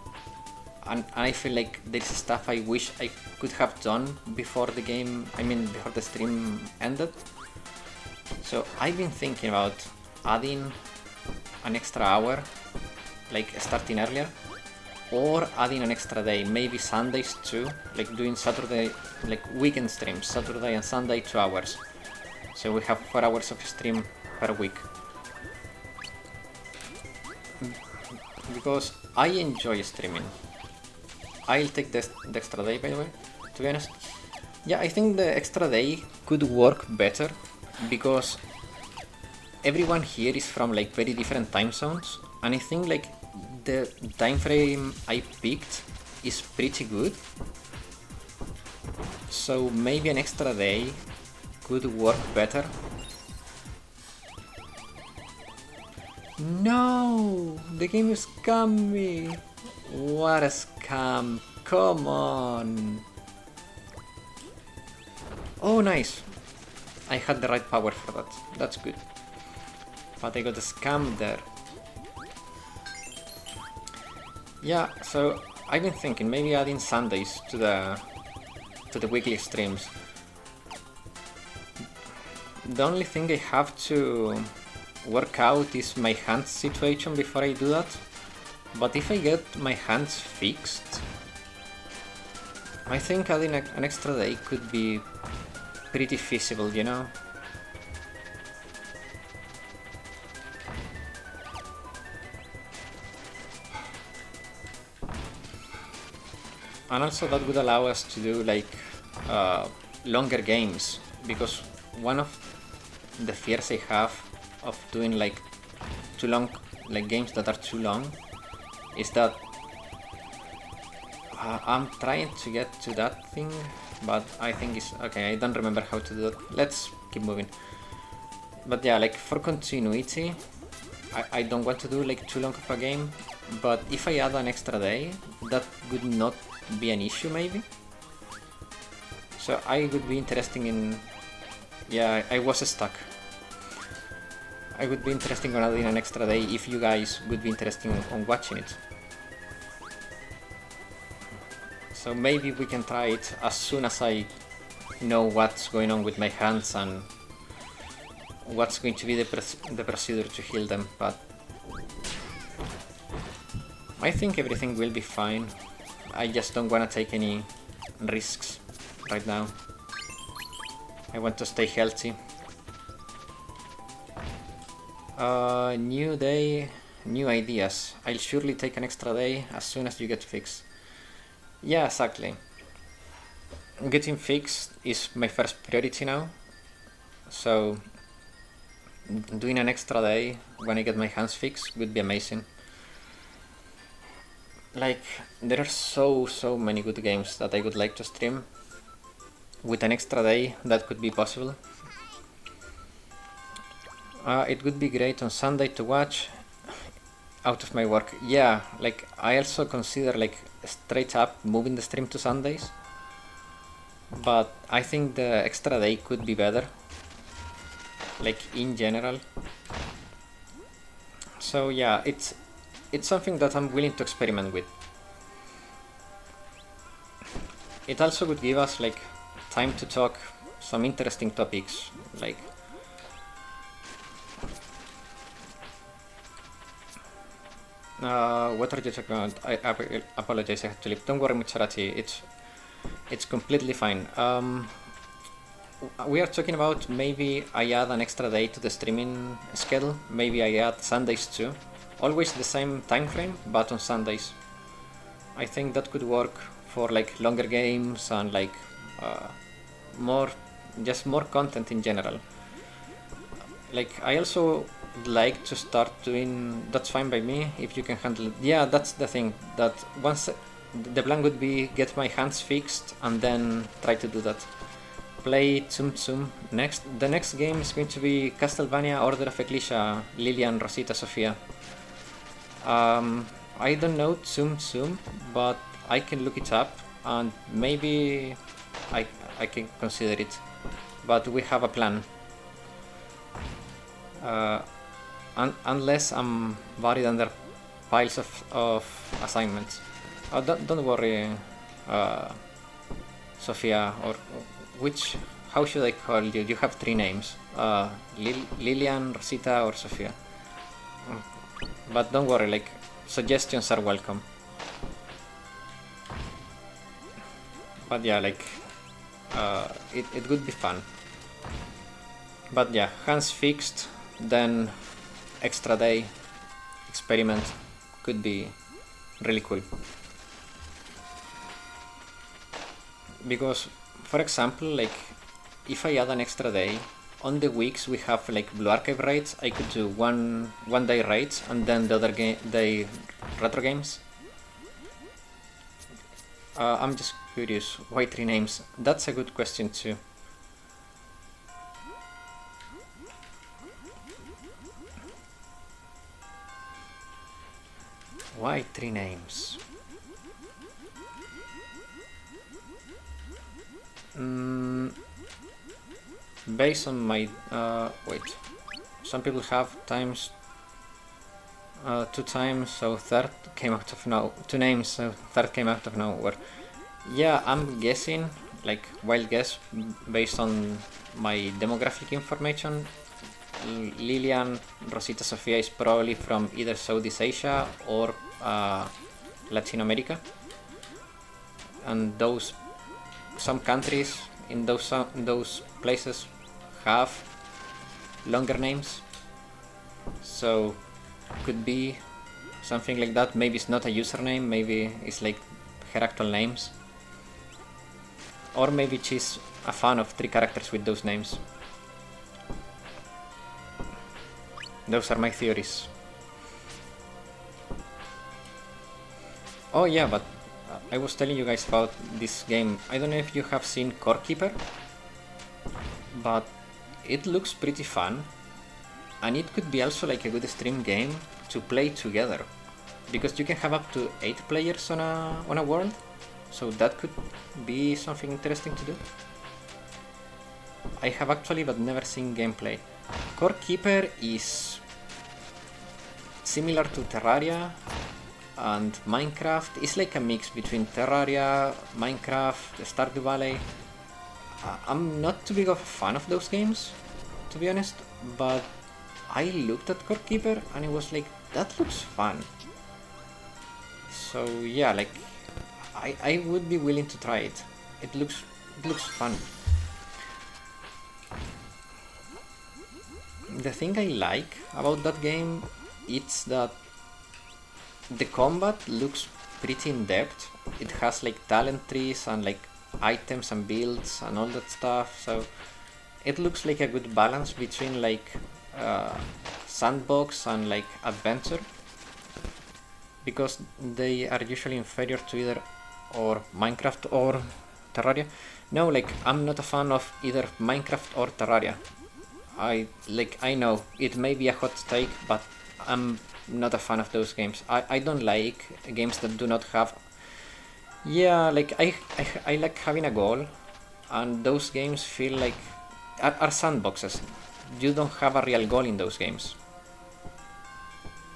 and I feel like there's stuff I wish I could have done before the game, before the stream ended. So I've been thinking about adding an extra hour, like starting earlier, or adding an extra day, maybe Sundays too, like doing Saturday, like weekend streams, Saturday and Sunday 2 hours. So we have 4 hours of stream per week. Because I enjoy streaming. I'll take the extra day, by the way, to be honest. Yeah, I think the extra day could work better, because everyone here is from like very different time zones, and I think like the time frame I picked is pretty good. So maybe an extra day could work better. No! The game scammed me! What a scam! Come on! Oh, nice! I had the right power for that. That's good. But I got scammed there. Yeah, so I've been thinking maybe adding Sundays to the weekly streams. The only thing I have to work out is my hands situation before I do that. But if I get my hands fixed, I think adding an extra day could be pretty feasible, you know? And also that would allow us to do like longer games, because one of the fears I have of doing like too long, like games that are too long, is that I'm trying to get to that thing, but I think it's okay. I don't remember how to do it. Let's keep moving. But yeah, like for continuity, I don't want to do like too long of a game, but if I add an extra day, that would not be an issue maybe. So I would be interested in... Yeah, I was stuck. I would be interested in adding an extra day if you guys would be interested on watching it. So maybe we can try it as soon as I know what's going on with my hands and what's going to be the procedure to heal them, but I think everything will be fine. I just don't want to take any risks right now. I want to stay healthy. New day, new ideas. I'll surely take an extra day as soon as you get fixed. Yeah, exactly. Getting fixed is my first priority now. So doing an extra day when I get my hands fixed would be amazing. Like, there are so many good games that I would like to stream. With an extra day, that could be possible. It would be great on Sunday to watch out of my work. Yeah, like, I also consider like straight up moving the stream to Sundays. But I think the extra day could be better. Like, in general. So yeah, it's something that I'm willing to experiment with. It also would give us like time to talk some interesting topics, like what are you talking about? I apologize, I have to leave. Don't worry, Mucharati, it's completely fine. We are talking about maybe I add an extra day to the streaming schedule. Maybe I add Sundays too. Always the same time frame, but on Sundays. I think that could work for like longer games and like more content in general. Like, I also like to start doing... That's fine by me if you can handle it. Yeah, that's the thing, that once the plan would be get my hands fixed and then try to do that. Play Tsum Tsum next. The next game is going to be Castlevania Order of Ecclesia, Lilian, Rosita, Sofia. I don't know Tsum Tsum, but I can look it up and maybe I can consider it. But we have a plan. Unless I'm buried under piles of assignments. Don't worry, Sofia, or how should I call you? You have 3 names, Lilian, Rosita, or Sofia. But don't worry, like, suggestions are welcome. But yeah, like, it would be fun. But yeah, hands fixed, then extra day, experiment, could be really cool. Because, for example, like, if I add an extra day, on the weeks we have like Blue Archive raids, I could do one day raids and then the other day retro games. I'm just curious, why 3 names? That's a good question too. Why 3 names? Based on my... wait. Some people have times... 2 times, so third came out of nowhere. 2 names, so third came out of nowhere. Yeah, I'm guessing, like, wild guess, based on my demographic information. Lilian, Rosita, Sofia is probably from either Southeast Asia or Latin America. And some countries in those places have longer names, so could be something like that. Maybe it's not a username, maybe it's like her actual names, or maybe she's a fan of 3 characters with those names. Those are my theories. Oh yeah, but I was telling you guys about this game. I don't know if you have seen Core Keeper, but it looks pretty fun, and it could be also like a good stream game to play together, because you can have up to 8 players on a world, so that could be something interesting to do. I have actually but never seen gameplay. Core Keeper is similar to Terraria and Minecraft. It's like a mix between Terraria, Minecraft, Stardew Valley. I'm not too big of a fan of those games, to be honest, but I looked at Core Keeper and it was like, that looks fun. So yeah, like I would be willing to try it. It looks fun. The thing I like about that game is that the combat looks pretty in depth. It has like talent trees and like items and builds and all that stuff, so it looks like a good balance between like sandbox and like adventure, because they are usually inferior to either or Minecraft or Terraria. No, like I'm not a fan of either Minecraft or Terraria. I know it may be a hot take, but I'm not a fan of those games. I don't like games that do not have. Yeah, like I like having a goal, and those games feel like are sandboxes. You don't have a real goal in those games.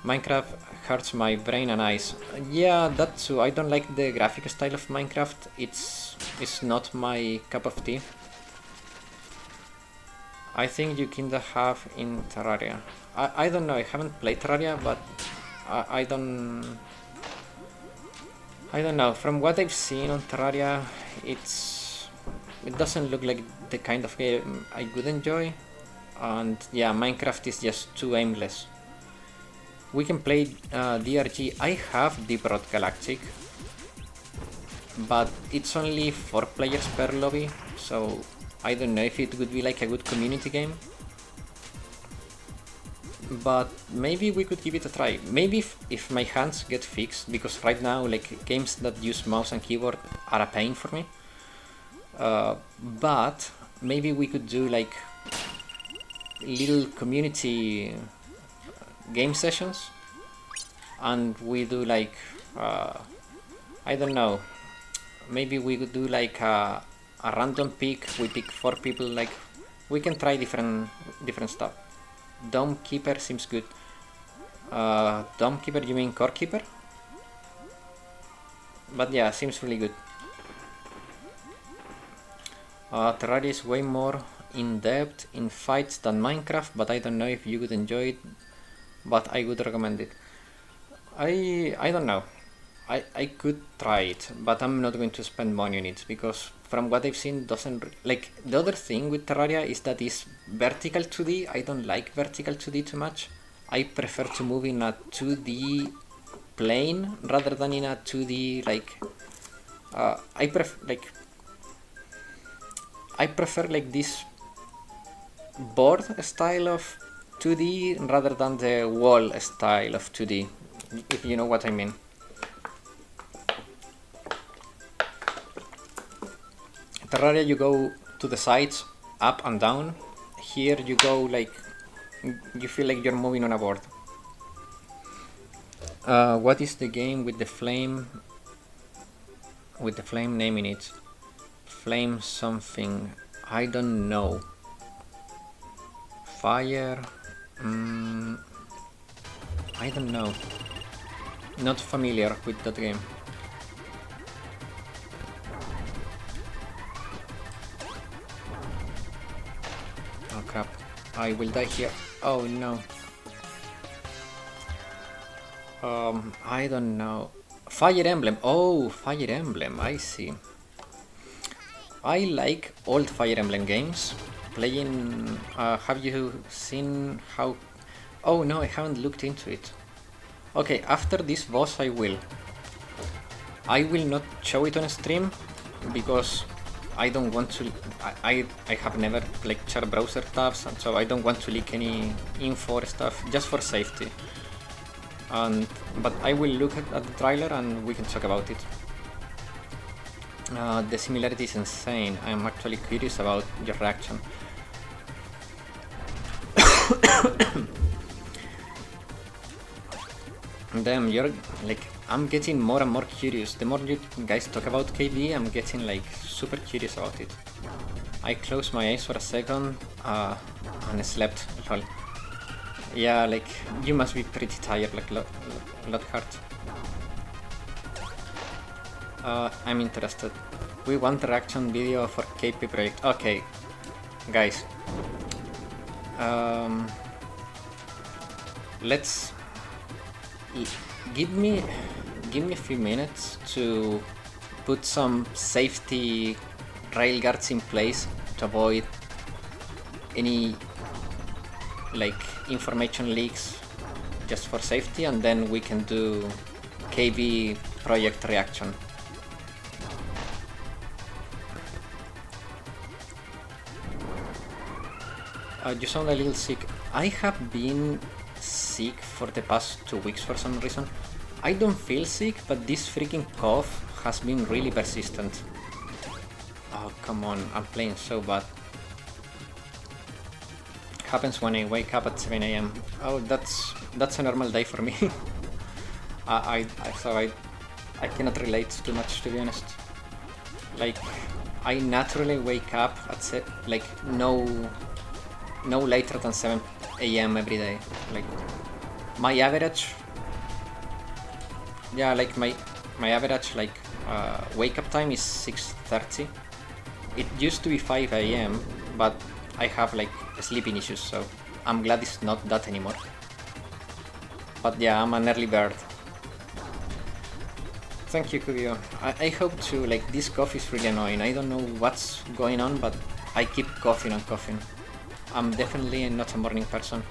Minecraft hurts my brain and eyes. Yeah, that too. I don't like the graphic style of Minecraft. It's not my cup of tea. I think you kinda have in Terraria. I don't know, I haven't played Terraria, but I don't know. From what I've seen on Terraria, it doesn't look like the kind of game I would enjoy. And yeah, Minecraft is just too aimless. We can play DRG. I have Deep Road Galactic, but it's only 4 players per lobby, so I don't know if it would be like a good community game. But maybe we could give it a try. Maybe if my hands get fixed, because right now like games that use mouse and keyboard are a pain for me. But maybe we could do like little community game sessions, and we do like I don't know, maybe we could do like a random pick. We pick 4 people, like we can try different stuff. Dome Keeper seems good. Dome Keeper, you mean Core Keeper? But yeah, seems really good. Terraria is way more in depth in fights than Minecraft, but I don't know if you would enjoy it, but I would recommend it. I don't know. I could try it, but I'm not going to spend money on it, because from what I've seen, doesn't like. The other thing with Terraria is that it's vertical 2D. I don't like vertical 2D too much. I prefer to move in a 2D plane rather than in a 2D like. I prefer like this board style of 2D rather than the wall style of 2D, if you know what I mean. Terraria, you go to the sides, up and down. Here you go like, you feel like you're moving on a board. What is the game with the flame name in it? Flame something, I don't know. Fire, I don't know. Not familiar with that game. Oh crap, I will die here. Oh no. I don't know. Fire Emblem. Oh, Fire Emblem, I see. I like old Fire Emblem games. Playing... have you seen how... Oh no, I haven't looked into it. Okay, after this boss I will. I will not show it on stream, because I don't want to... I have never lectured browser tabs, and so I don't want to leak any info or stuff, just for safety. But I will look at the trailer and we can talk about it. The similarity is insane. I am actually curious about your reaction. Damn, you're like, I'm getting more and more curious. The more you guys talk about KB, I'm getting like super curious about it. I closed my eyes for a second and slept. Lol. Yeah, like, you must be pretty tired, like, Lockhart. I'm interested. We want the reaction video for KP project. Okay, guys. Let's give me a few minutes to put some safety railguards in place to avoid any like information leaks, just for safety, and then we can do KB project reaction. You sound a little sick. I have been sick for the past 2 weeks for some reason. I don't feel sick, but this freaking cough has been really persistent. Oh, come on, I'm playing so bad. Happens when I wake up at 7 AM. Oh, that's a normal day for me. So I cannot relate too much, to be honest. Like, I naturally wake up at like no later than 7 AM every day. Like, my average, yeah, like my average like wake up time is 6:30. It used to be 5 AM, but I have like sleeping issues, so I'm glad it's not that anymore. But yeah, I'm an early bird. Thank you, Kirby. I hope to, like, this cough is really annoying. I don't know what's going on, but I keep coughing and coughing. I'm definitely not a morning person.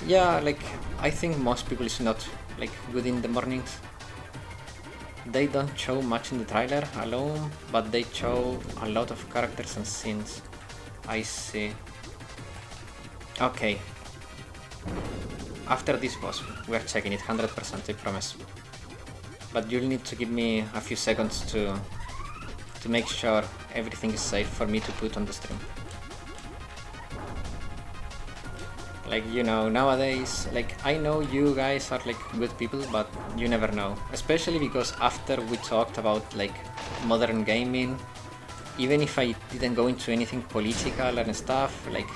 Yeah, like, I think most people is not like good in the mornings. They don't show much in the trailer alone, but they show a lot of characters and scenes. I see. Okay. After this boss, we are checking it 100%, I promise. But you'll need to give me a few seconds to make sure everything is safe for me to put on the stream. Like, you know, nowadays, like, I know you guys are like good people, but you never know. Especially because after we talked about like modern gaming, even if I didn't go into anything political and stuff, like,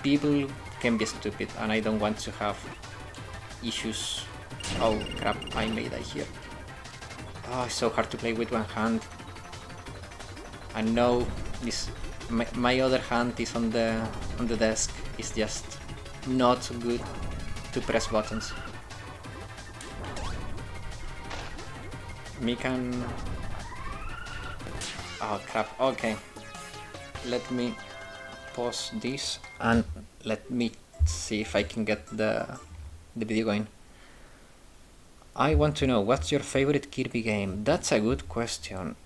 people can be stupid and I don't want to have issues. Oh crap, I may die here. Oh, it's so hard to play with one hand. And no, this my other hand is on the desk. It's just not good to press buttons. Me can... Oh crap, okay. Let me pause this and let me see if I can get the video going. I want to know, what's your favorite Kirby game? That's a good question.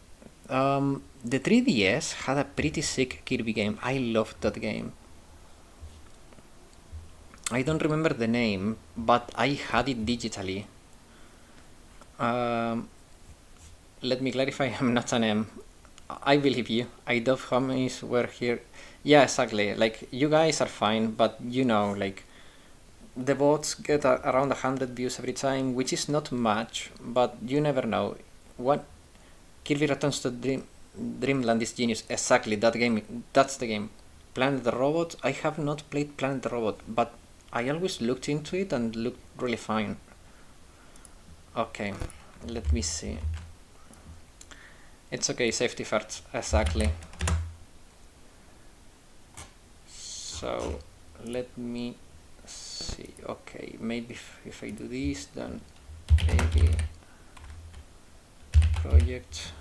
The 3DS had a pretty sick Kirby game. I loved that game. I don't remember the name, but I had it digitally. Let me clarify, I'm not an M. I believe you. I doubt how many were here. Yeah, exactly. Like, you guys are fine, but you know, like, the bots get around 100 views every time, which is not much, but you never know. What Kirby Returns to Dreamland is genius. Exactly, that game. That's the game. Planet the Robot. I have not played Planet the Robot, but I always looked into it and looked really fine. Okay, let me see. It's okay, safety first. Exactly. So let me see. Okay, maybe if I do this, then maybe project.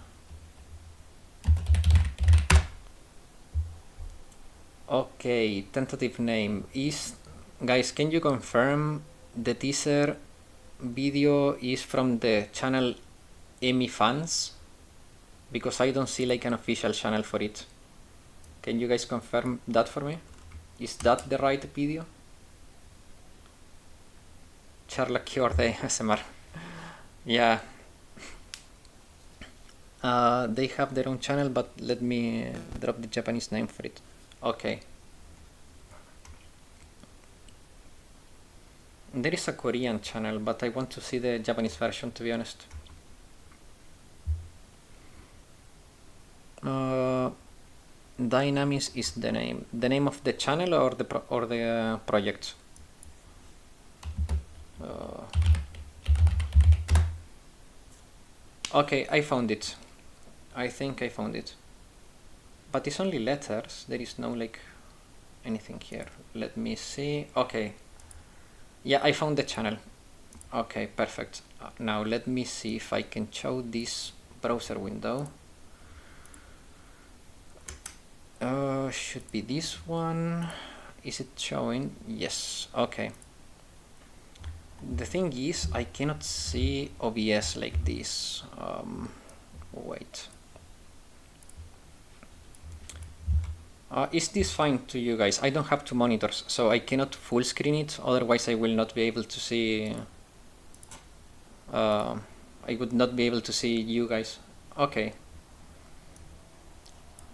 Okay, tentative name is, guys, can you confirm the teaser video is from the channel Emi Fans? Because I don't see like an official channel for it. Can you guys confirm that for me? Is that the right video? Charlotte Kiorde SMR. Yeah. They have their own channel, but let me drop the Japanese name for it. Okay. There is a Korean channel, but I want to see the Japanese version, to be honest. Dynamis is the name. The name of the channel or the project? Okay, I found it. I think I found it. But it's only letters. There is no like anything here. Let me see. Okay. Yeah, I found the channel. Okay, perfect. Now let me see if I can show this browser window. Should be this one. Is it showing? Yes. Okay. The thing is, I cannot see OBS like this. Wait. Is this fine to you guys? I don't have two monitors, so I cannot full screen it, otherwise I will not be able to see... I would not be able to see you guys. Okay.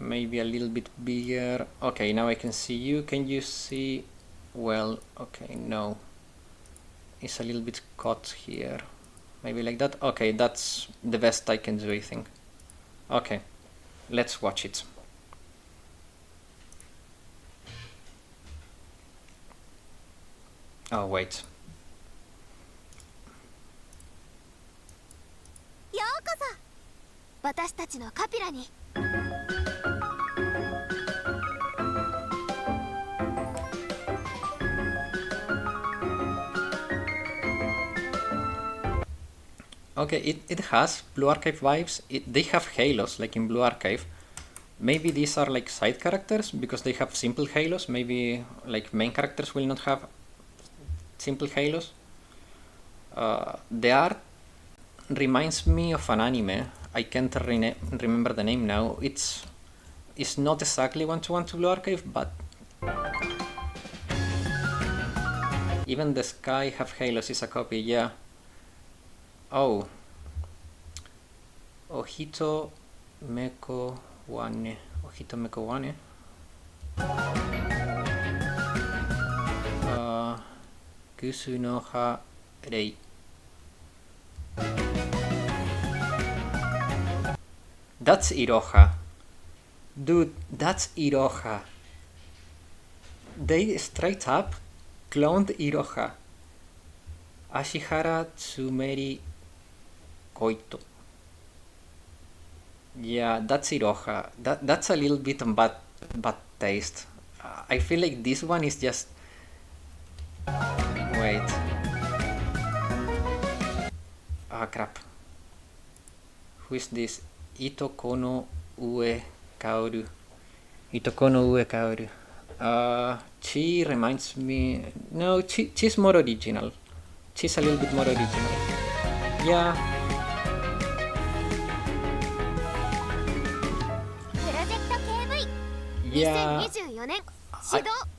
Maybe a little bit bigger. Okay, now I can see you. Can you see? Well, okay, no. It's a little bit cut here. Maybe like that. Okay, that's the best I can do, I think. Okay, let's watch it. Oh, wait. Okay, it has Blue Archive vibes. They have halos, like in Blue Archive. Maybe these are like side characters because they have simple halos. Maybe like main characters will not have simple halos. The art reminds me of an anime. I can't remember the name now. It's not exactly one-to-one to Blue Archive, but even the sky have halos is a copy, yeah. Oh. Ojito Meko Wane. Ojito Meko Wane. Kusu no ha rei. That's Iroha. Dude, that's Iroha. They straight up cloned Iroha. Ashihara Tsumeri Koito. Yeah, that's Iroha. That's a little bit on bad taste. I feel like this one is just... Wait. Ah, crap. Who is this? Itokono Ue Kaoru. Itokono Ue Kaoru. She reminds me... No, she's more original. She's a little bit more original. Yeah. Yeah.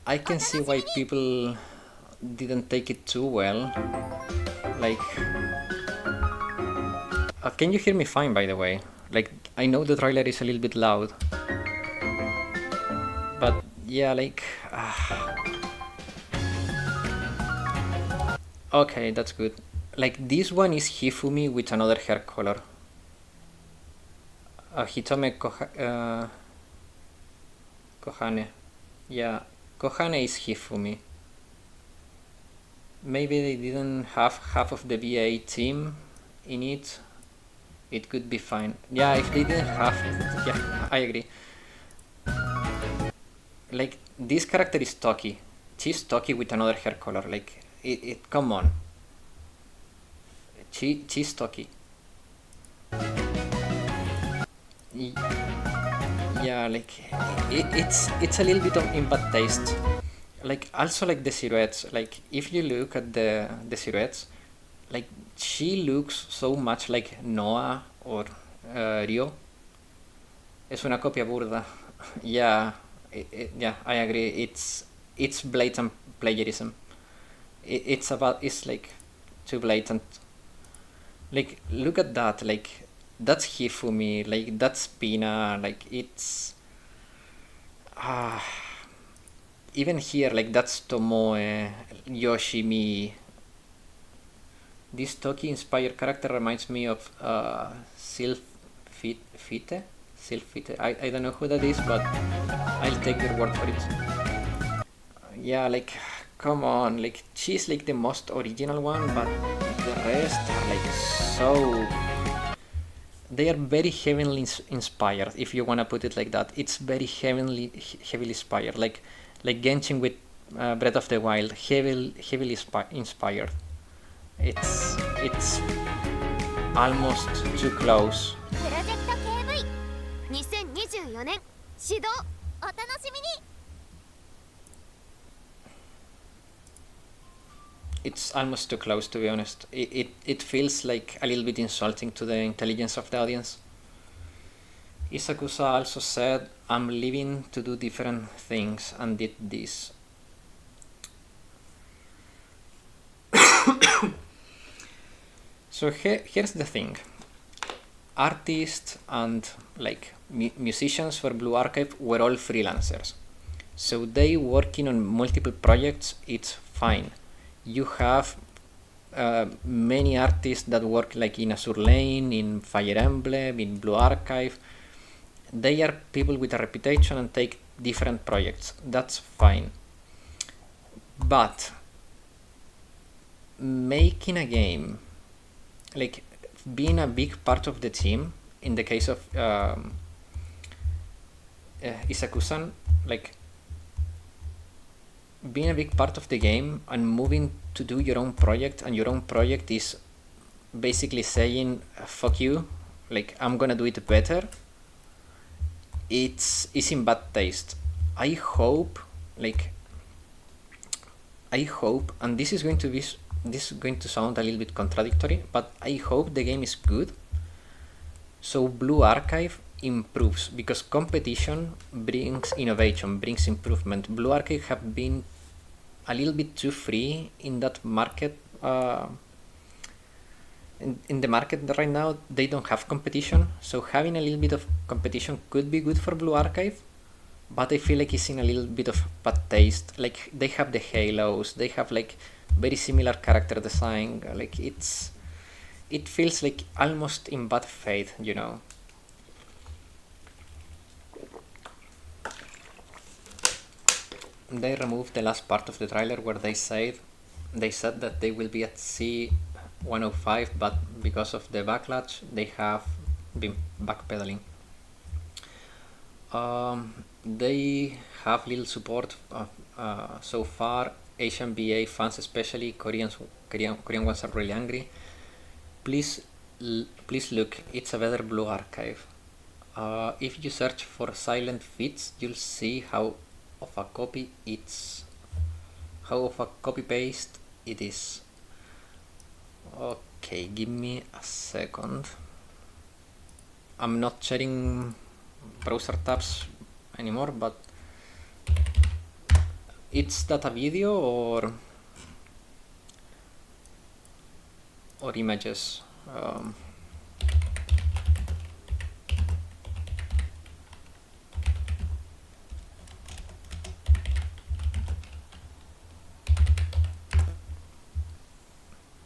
I can see why people didn't take it too well. Like... can you hear me fine, by the way? Like, I know the trailer is a little bit loud. But, yeah, like... Okay, that's good. Like, this one is Hifumi with another hair color. Hitome Kohane. Yeah, Kohane is Hifumi. Maybe they didn't have half of the VA team in it. It could be fine. Yeah, if they didn't have... Yeah, I agree. Like, this character is Toki. She's Toki with another hair color. Like, come on. She's Toki. Yeah, like, it's a little bit in bad taste. Like, also like the silhouettes. Like, if you look at the silhouettes, like, she looks so much like Noah or Ryo. Es una copia burda. Yeah, yeah, I agree. It's blatant plagiarism. It's like too blatant. Like, look at that. Like, that's Hifumi. Like, that's Pina. Like, it's even here, like, that's Tomoe, Yoshimi. This Toki inspired character reminds me of Fite. Sylphite. I don't know who that is, but I'll take your word for it. Yeah, like, come on, like, she's like the most original one, but the rest are like so... They are very heavily inspired, if you wanna put it like that. It's very heavily inspired, like Genshin with Breath of the Wild, heavily inspired. It's almost too close. It's almost too close, to be honest. It feels like a little bit insulting to the intelligence of the audience. Isakusa also said, I'm leaving to do different things, and did this. So here's the thing. Artists and like musicians for Blue Archive were all freelancers. So they working on multiple projects, it's fine. You have many artists that work like in Azur Lane, in Fire Emblem, in Blue Archive. They are people with a reputation and take different projects. That's fine. But making a game, like being a big part of the team, in the case of Isaku-san, like being a big part of the game and moving to do your own project, and your own project is basically saying fuck you, like I'm gonna do it better, it's in bad taste. I hope, and this is going to sound a little bit contradictory, but I hope the game is good, so Blue Archive improves, because competition brings innovation, brings improvement. Blue Archive have been a little bit too free in that market. In the market right now, they don't have competition, so having a little bit of competition could be good for Blue Archive, but I feel like it's in a little bit of bad taste. Like they have the halos, they have like very similar character design, like it feels like almost in bad faith, you know. They removed the last part of the trailer where they said that they will be at C105, but because of the backlash they have been backpedaling. They have little support so far. Asian BA fans, especially Korean ones, are really angry. Please look, it's a better Blue Archive. If you search for silent fits, you'll see how of a copy paste it is. Okay, give me a second. I'm not sharing browser tabs anymore, but it's that a video or images?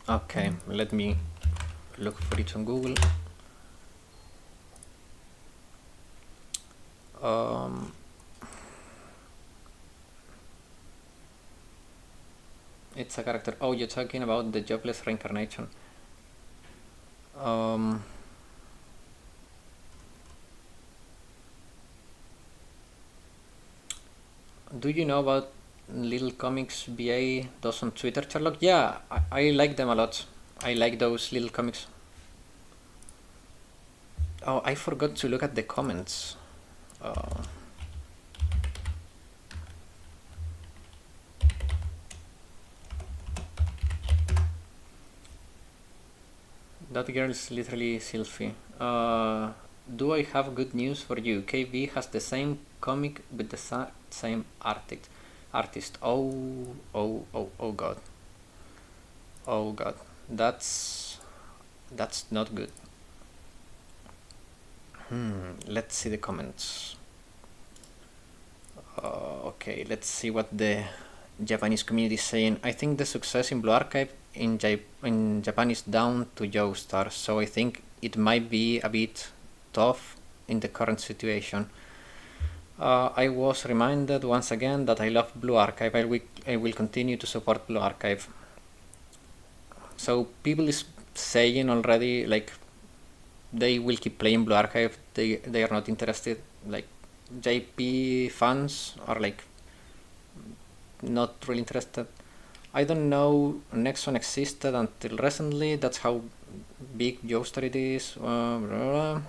Okay, let me look for it on Google. It's a character. Oh, you're talking about the jobless reincarnation. Do you know about little comics BA does on Twitter, Sherlock? Yeah, I like them a lot. I like those little comics. Oh, I forgot to look at the comments. That girl is literally Sylphie. Do I have good news for you? KB has the same comic with the same artist. Oh god. Oh god. That's not good. Let's see the comments. Okay, let's see what the Japanese community is saying. I think the success in Blue Archive in Japan is down to Joestar, so I think it might be a bit tough in the current situation. I was reminded once again that I love Blue Archive. I will continue to support Blue Archive. So people is saying already, like, they will keep playing Blue Archive. They are not interested. Like, JP fans are like not really interested. I don't know next one existed until recently. That's how big Joestar it is. Blah, blah, blah.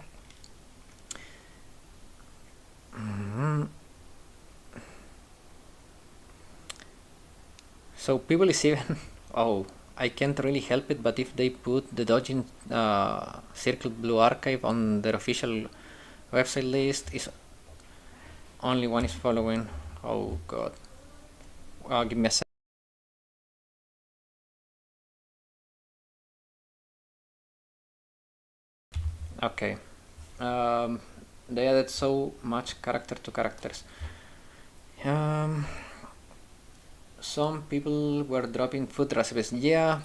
So people is even oh, I can't really help it, but if they put the dodging Circle Blue Archive on their official website list, is only one is following. Oh god. Give me a sec. Okay. They added so much character to characters. Some people were dropping food recipes. Yeah,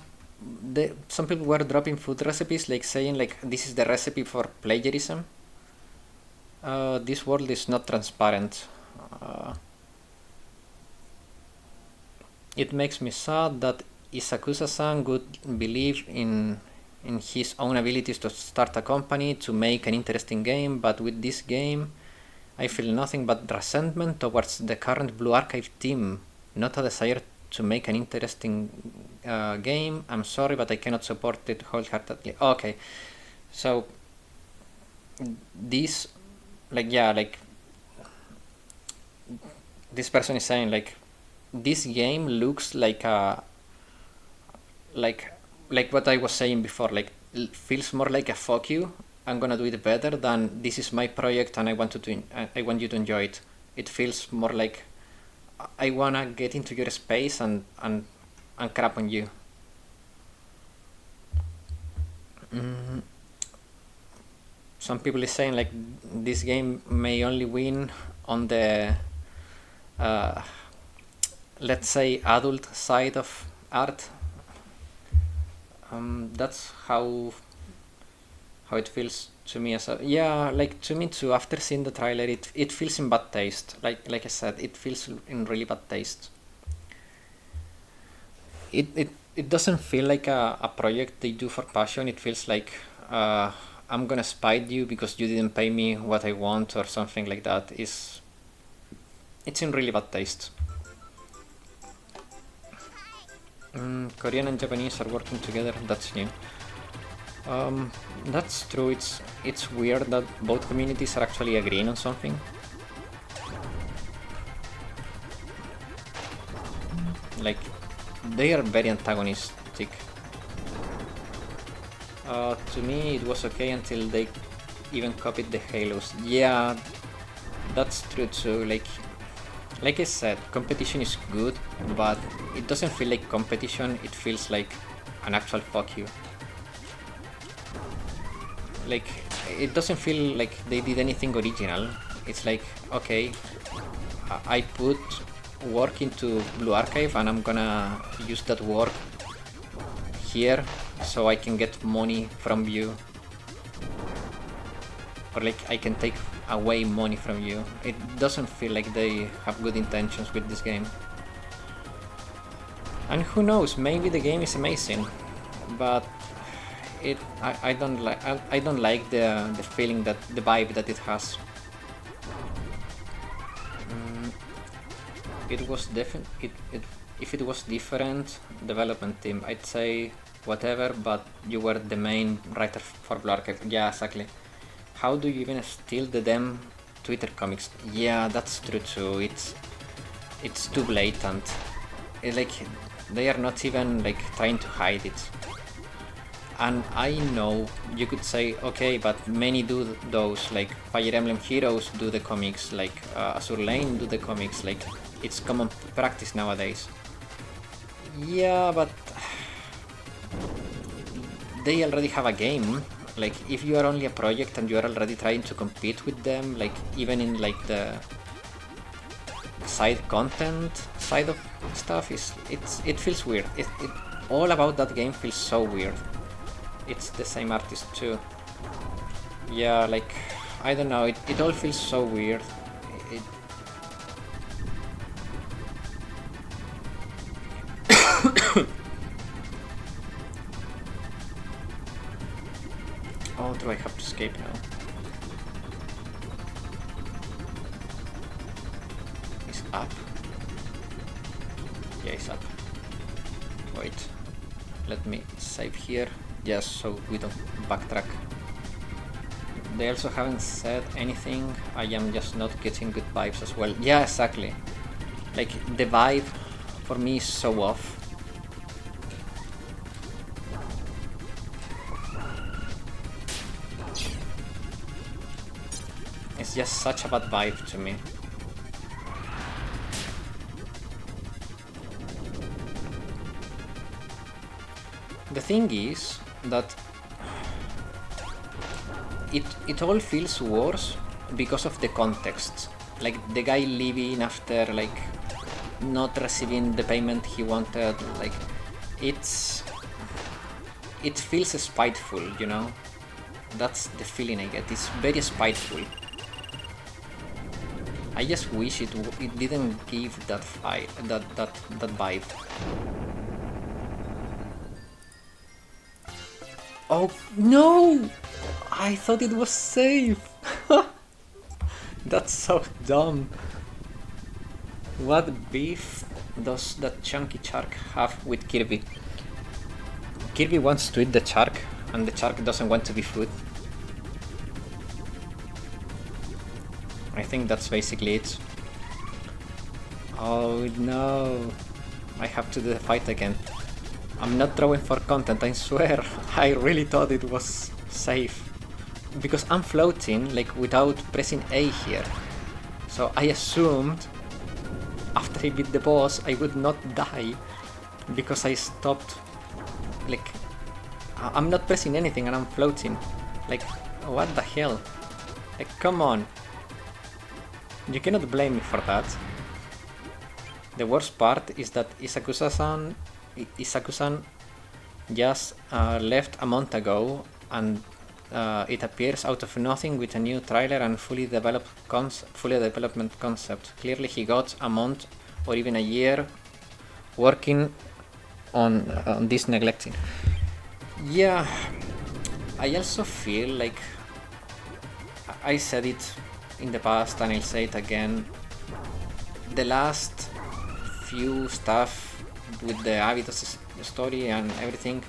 some people were dropping food recipes, like saying like this is the recipe for plagiarism. This world is not transparent. It makes me sad that Isakusa-san would believe in his own abilities to start a company to make an interesting game, but with this game I feel nothing but resentment towards the current Blue Archive team, not a desire to make an interesting game. I'm sorry, but I cannot support it wholeheartedly. Okay, so this, like, yeah, like, this person is saying like this game looks like a like what I was saying before, like feels more like a fuck you, I'm gonna do it better, than this is my project and I want you to enjoy it. It feels more like I wanna get into your space and crap on you. Some people is saying like this game may only win on the let's say adult side of art. That's how it feels to me. As a, yeah, like to me too, after seeing the trailer, it feels in bad taste. Like I said, it feels in really bad taste. It doesn't feel like a project they do for passion. It feels like I'm gonna spite you because you didn't pay me what I want or something like that. It's in really bad taste. Korean and Japanese are working together. That's new. That's true. It's weird that both communities are actually agreeing on something. Like, they are very antagonistic. To me, it was okay until they even copied the Halos. Yeah, that's true too. Like I said, competition is good, but it doesn't feel like competition, it feels like an actual fuck you. Like, it doesn't feel like they did anything original. It's like, okay, I put work into Blue Archive and I'm gonna use that work here so I can get money from you. Or like, I can take away money from you. It doesn't feel like they have good intentions with this game. And who knows, maybe the game is amazing, but I don't like the feeling, that the vibe that it has. It was if it was different development team, I'd say whatever, but you were the main writer for Blue Archive. Yeah, exactly. How do you even steal the damn Twitter comics? Yeah, that's true too. It's too blatant. Like, they are not even like trying to hide it. And I know you could say, okay, but many do those, like Fire Emblem Heroes do the comics, like Azur Lane do the comics, like it's common practice nowadays. Yeah, but they already have a game. Like, if you are only a project and you are already trying to compete with them, like even in like the side content side of stuff, it feels weird. It all about that game feels so weird. It's the same artist too. Yeah, like I don't know, it all feels so weird. It Oh, do I have to escape now? It's up? Yeah, it's up. Wait. Let me save here, just so we don't backtrack. They also haven't said anything. I am just not getting good vibes as well. Yeah, exactly. Like, the vibe for me is so off. It's just such a bad vibe to me. The thing is that it all feels worse because of the context. Like the guy leaving after like not receiving the payment he wanted, like it feels spiteful, you know? That's the feeling I get. It's very spiteful. I just wish it didn't give that vibe. Oh no! I thought it was safe. That's so dumb. What beef does that chunky shark have with Kirby? Kirby wants to eat the shark, and the shark doesn't want to be food. I think that's basically it. Oh no, I have to do the fight again. I'm not drawing for content, I swear. I really thought it was safe. Because I'm floating, like, without pressing A here. So I assumed, after I beat the boss, I would not die. Because I stopped, like, I'm not pressing anything and I'm floating. Like, what the hell? Like, come on. You cannot blame me for that. The worst part is that Isakusa-san just left a month ago, and it appears out of nothing with a new trailer and fully development concept. Clearly he got a month or even a year working on this neglecting. Yeah, I also feel like I said it in the past and I'll say it again. The last few stuff with the Avitos story and everything,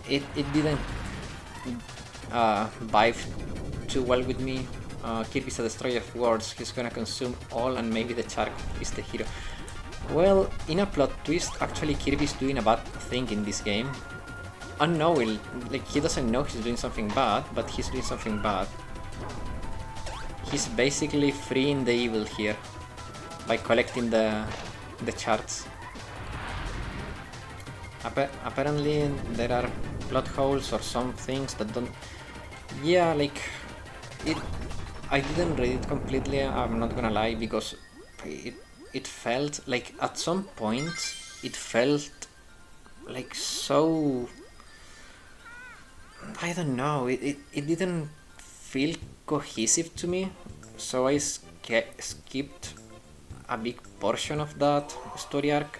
it didn't vibe too well with me. Kirby's a destroyer of worlds, he's gonna consume all and maybe the shark is the hero. Well, in a plot twist, actually Kirby's doing a bad thing in this game. Unknowingly, like he doesn't know he's doing something bad, but he's doing something bad. He's basically freeing the evil here by collecting the shards. Apparently there are plot holes or some things that don't... Yeah, like... I didn't read it completely, I'm not gonna lie, because it felt like at some point it felt like so... I don't know, it didn't feel cohesive to me, so I skipped a big portion of that story arc.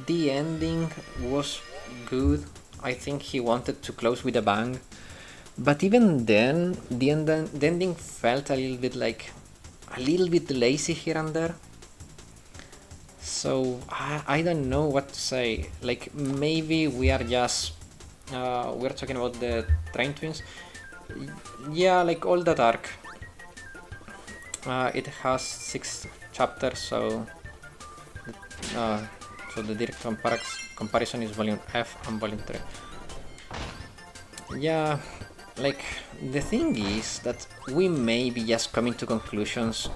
The ending was good. I think he wanted to close with a bang, but even then the ending felt a little bit lazy here and there. So I don't know what to say. Like, maybe we are just we're talking about the Train Twins. Yeah, like all that arc. It has 6 chapters, so the direct comparison is volume F and volume 3. Yeah, like the thing is that we may be just coming to conclusions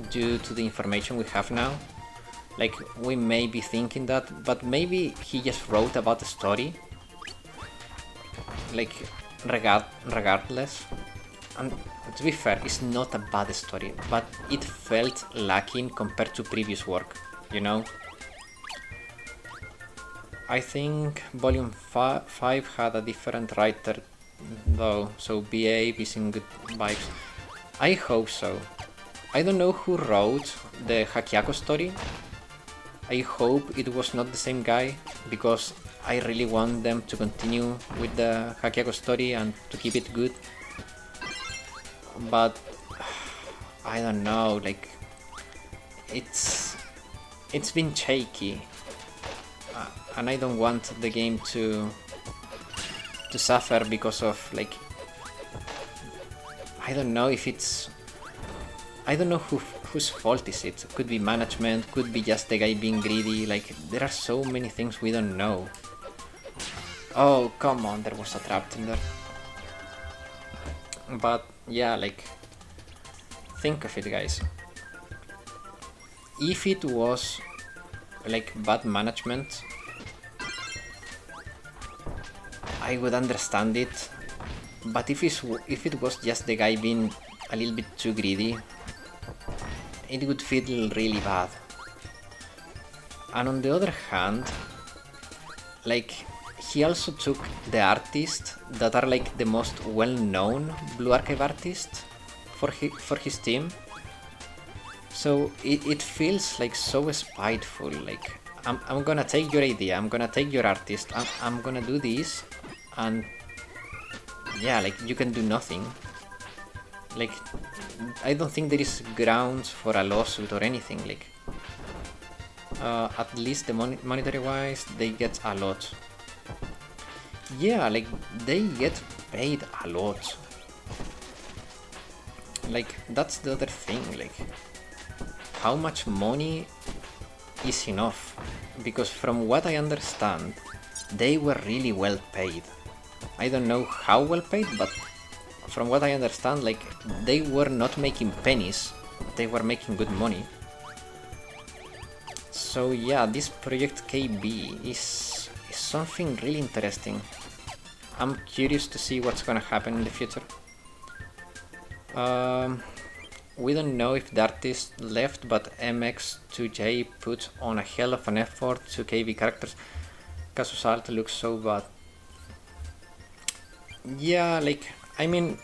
due to the information we have now. Like, we may be thinking that, but maybe he just wrote about the story. Like, regardless. And to be fair, it's not a bad story, but it felt lacking compared to previous work, you know? I think volume 5 had a different writer though, so BA is in good vibes. I hope so. I don't know who wrote the Hakiako story. I hope it was not the same guy, because I really want them to continue with the Hakiako story and to keep it good. But I don't know, like it's been shaky, and I don't want the game to suffer because of, like, I don't know if it's, I don't know whose fault is it. Could be management, could be just the guy being greedy. Like, there are so many things we don't know. Oh, come on, there was a trap in there. But yeah, like, think of it, guys. If it was like bad management, I would understand it. But if it was just the guy being a little bit too greedy, it would feel really bad. And on the other hand, like, he also took the artists that are like the most well-known Blue Archive artists for his team. So it feels like so spiteful. Like, I'm gonna take your idea, I'm gonna take your artist, I'm gonna do this, and yeah, like, you can do nothing. Like, I don't think there is grounds for a lawsuit or anything. Like, at least the monetary wise, they get a lot. Yeah, like, they get paid a lot. Like, that's the other thing. Like, how much money is enough? Because from what I understand, they were really well paid. I don't know how well paid, but from what I understand, like, they were not making pennies, they were making good money. So yeah, this project KB is something really interesting. I'm curious to see what's gonna happen in the future. We don't know if the artist left, but MX2J put on a hell of an effort to KB characters. Casus Alt looks so bad. Yeah, like, I mean,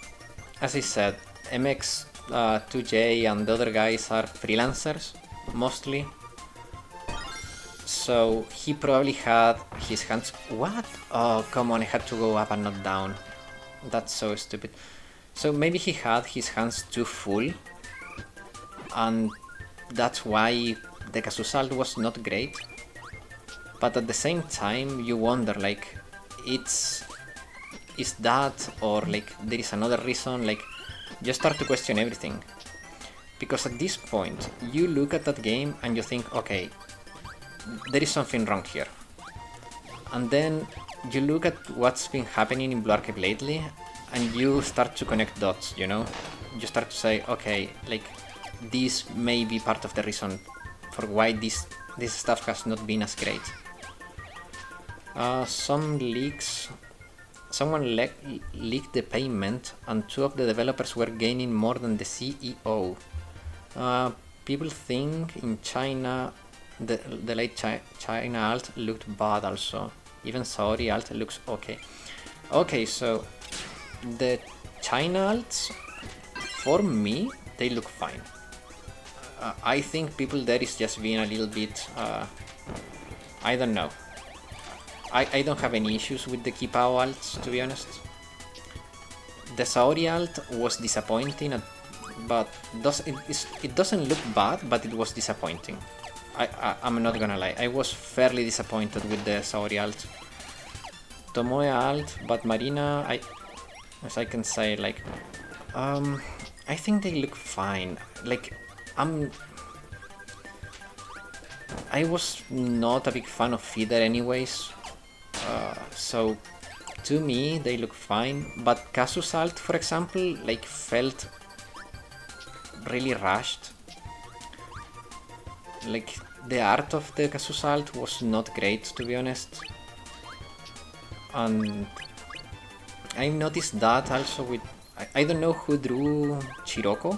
as I said, MX2J and the other guys are freelancers, mostly. So he probably had his hands... What? Oh, come on, I had to go up and not down. That's so stupid. So maybe he had his hands too full, and that's why the Casus Alt was not great. But at the same time, you wonder, like, is that, or like there is another reason? Like, you start to question everything. Because at this point, you look at that game and you think, okay, there is something wrong here. And then you look at what's been happening in Blue Archive lately, and you start to connect dots, you know? You start to say, okay, like, this may be part of the reason for why this stuff has not been as great. Some leaks... Someone leaked the payment, and 2 of the developers were gaining more than the CEO. People think in China the late China alt looked bad also. Even Saori alt looks okay. Okay, so the China alts, for me, they look fine. I think people there is just being a little bit... I don't know. I don't have any issues with the Kipao alts, to be honest. The Saori alt was disappointing, but it doesn't look bad, but it was disappointing. I'm not gonna lie, I was fairly disappointed with the Saori alt. Tomoe alt, but Marina, as I can say, like, I think they look fine. Like, I was not a big fan of Feeder anyways. So to me they look fine, but Casus Alt, for example, like, felt really rushed. Like, the art of the Casus Alt was not great, to be honest. And I noticed that also with... I don't know who drew Chiroko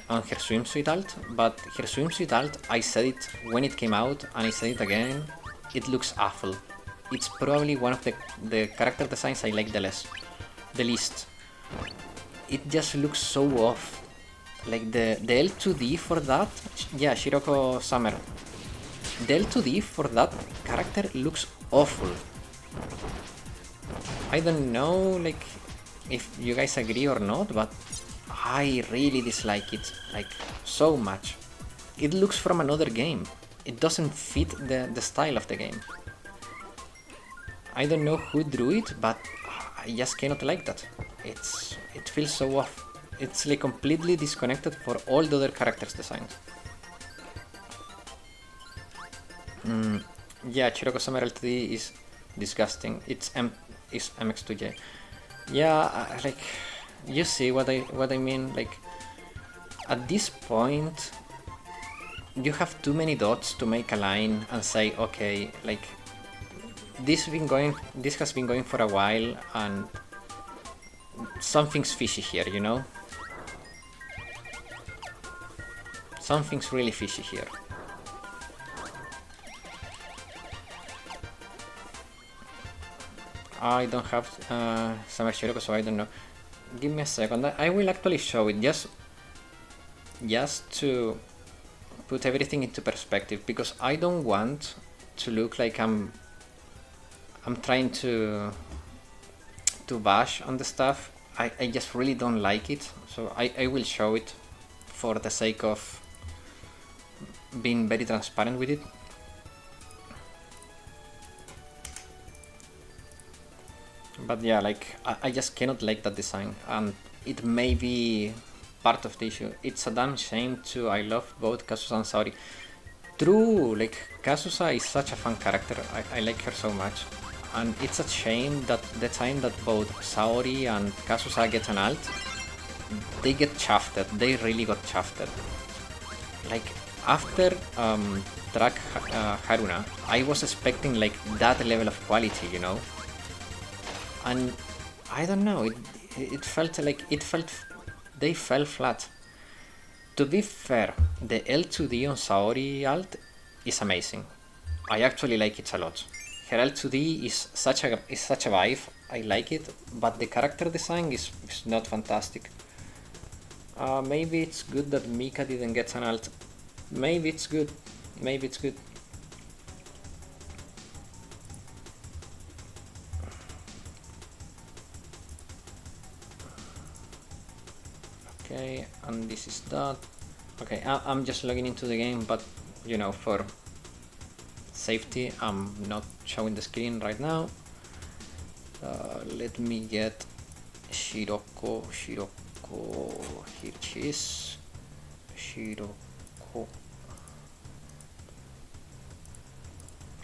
on her swimsuit alt, but her swimsuit alt, I said it when it came out, and I said it again, it looks awful. It's probably one of the character designs I like the least. It just looks so off. Like the L2D for that, yeah, Shiroko Summer. The L2D for that character looks awful. I don't know, like, if you guys agree or not, but I really dislike it, like, so much. It looks from another game. It doesn't fit the style of the game. I don't know who drew it, but I just cannot like that. It feels so off. It's like completely disconnected for all the other characters' designs. Yeah, Chiroko Summer LTD is disgusting. It's MX2J. Yeah, like, you see what I mean. Like, at this point, you have too many dots to make a line and say, okay, like, this has been going for a while, and something's fishy here, you know? Something's really fishy here. I don't have Summer Shiroko, so I don't know. Give me a second. I will actually show it just to put everything into perspective, because I don't want to look like I'm trying to bash on the stuff. I just really don't like it, so I will show it for the sake of being very transparent with it. But yeah, like, I just cannot like that design, and it may be part of the issue. It's a damn shame too. I love both Kazusa and Saori. True, like, Kazusa is such a fun character. I like her so much. And it's a shame that the time that both Saori and Kazusa get an alt, they get shafted. They really got shafted. Like, after track Haruna, I was expecting like that level of quality, you know? And I don't know, it felt like they fell flat. To be fair, the L2D on Saori alt is amazing. I actually like it a lot. Her L2D is such a vibe. I like it, but the character design is not fantastic. Maybe it's good that Mika didn't get an alt. Maybe it's good. Maybe it's good. Okay, and this is that. Okay, I'm just logging into the game, but you know, for safety, I'm not showing the screen right now. Let me get Shiroko, here she is. Shiroko.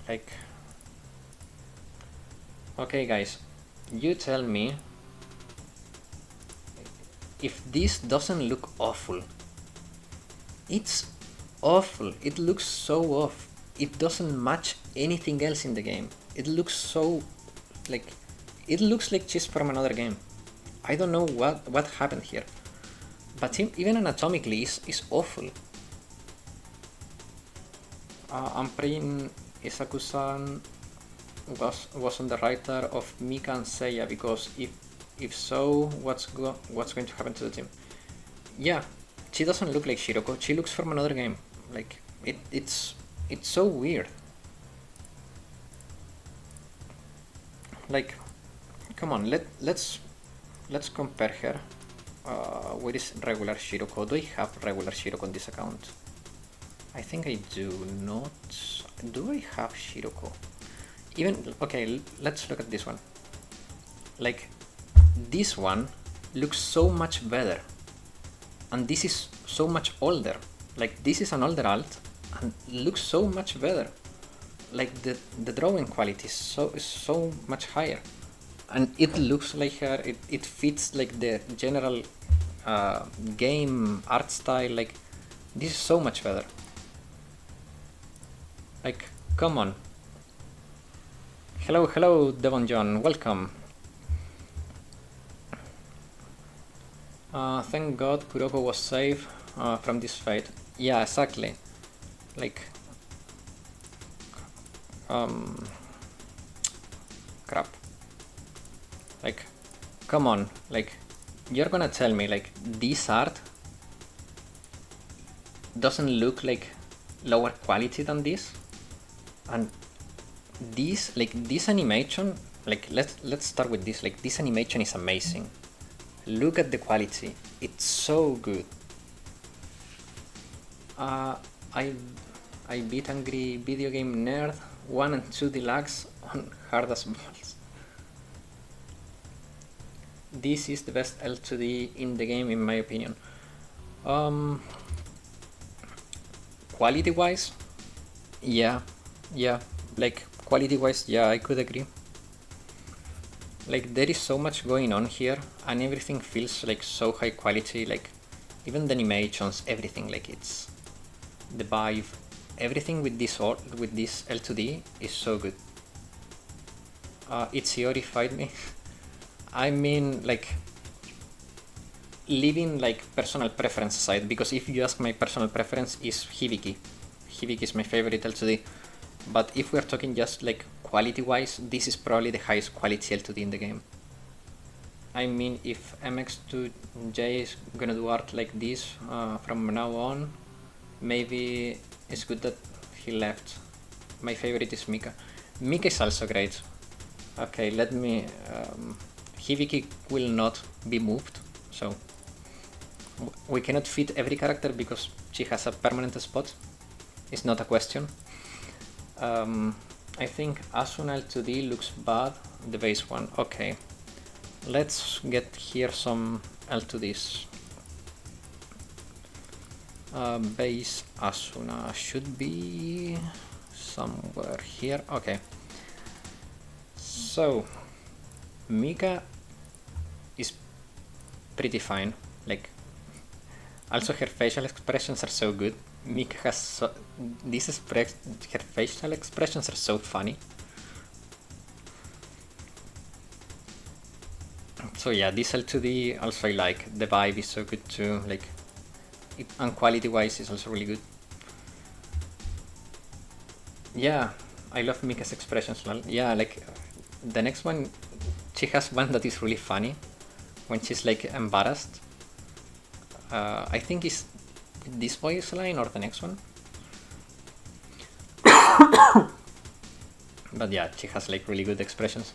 Like, okay guys, you tell me if this doesn't look awful. It's awful. It looks so off. It doesn't match anything else in the game. It looks so like, it looks like just from another game. I don't know what happened here, but even anatomically is awful. I'm praying Isaku-san was on the writer of Mika and Seiya, because if so, what's going to happen to the team? Yeah, she doesn't look like Shiroko. She looks from another game. Like, it's so weird. Like, come on, let's compare her. Where is regular Shiroko? Do I have regular Shiroko on this account? I think I do not. Do I have Shiroko? Even, okay, let's look at this one. Like, this one looks so much better, and this is so much older. Like, this is an older alt and looks so much better. Like, the drawing quality is so much higher, and it looks like her. It fits like the general game art style. Like, this is so much better. Like, come on. Hello, Devon John, welcome. Thank God Kuroko was safe from this fate. Yeah, exactly. Like, crap. Like, come on. Like, you're gonna tell me, like, this art doesn't look like lower quality than this, and this animation, like let's start with this. Like, this animation is amazing. Look at the quality, it's so good. I beat Angry Video Game Nerd 1 and 2 Deluxe on hard as balls. This is the best L2D in the game, in my opinion. Quality wise, yeah, like quality wise, yeah, I could agree. Like, there is so much going on here, and everything feels like so high quality. Like, even the animations, everything, like, it's the vibe, everything with this L2D is so good. It's horrified me. I mean, like, leaving like personal preference aside, because if you ask, my personal preference is Hibiki. Hibiki is my favorite L2D. But if we're talking just like quality wise, this is probably the highest quality L2D in the game. I mean, if MX2J is gonna do art like this from now on, maybe it's good that he left. My favorite is Mika. Mika is also great. Okay, let me... Hibiki will not be moved, so we cannot fit every character because she has a permanent spot. It's not a question. I think Asuna L2D looks bad, the base one. Okay, let's get here some L2Ds. Base Asuna should be somewhere here. Okay, so Mika is pretty fine. Like, also her facial expressions are so good. Mika has her facial expressions are so funny. So yeah, this L2D also I like. The vibe is so good too. Like, and quality wise is also really good. Yeah, I love Mika's expressions. Yeah, like the next one, she has one that is really funny when she's like embarrassed. I think it's this voice line or the next one. But yeah, she has like really good expressions.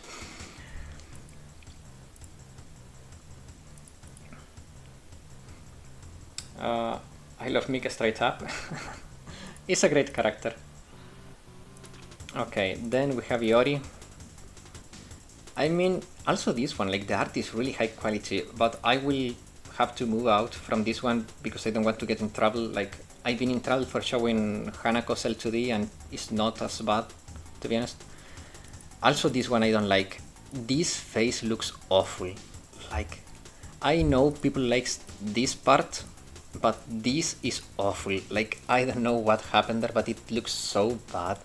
I love Mika straight up. It's a great character. Okay, then we have Iori. I mean, also this one, like the art is really high quality, but I will have to move out from this one because I don't want to get in trouble. Like, I've been in trouble for showing Hanako's L2D and it's not as bad, to be honest. Also this one I don't like. This face looks awful. Like, I know people like this part, but this is awful. Like, I don't know what happened there, but it looks so bad.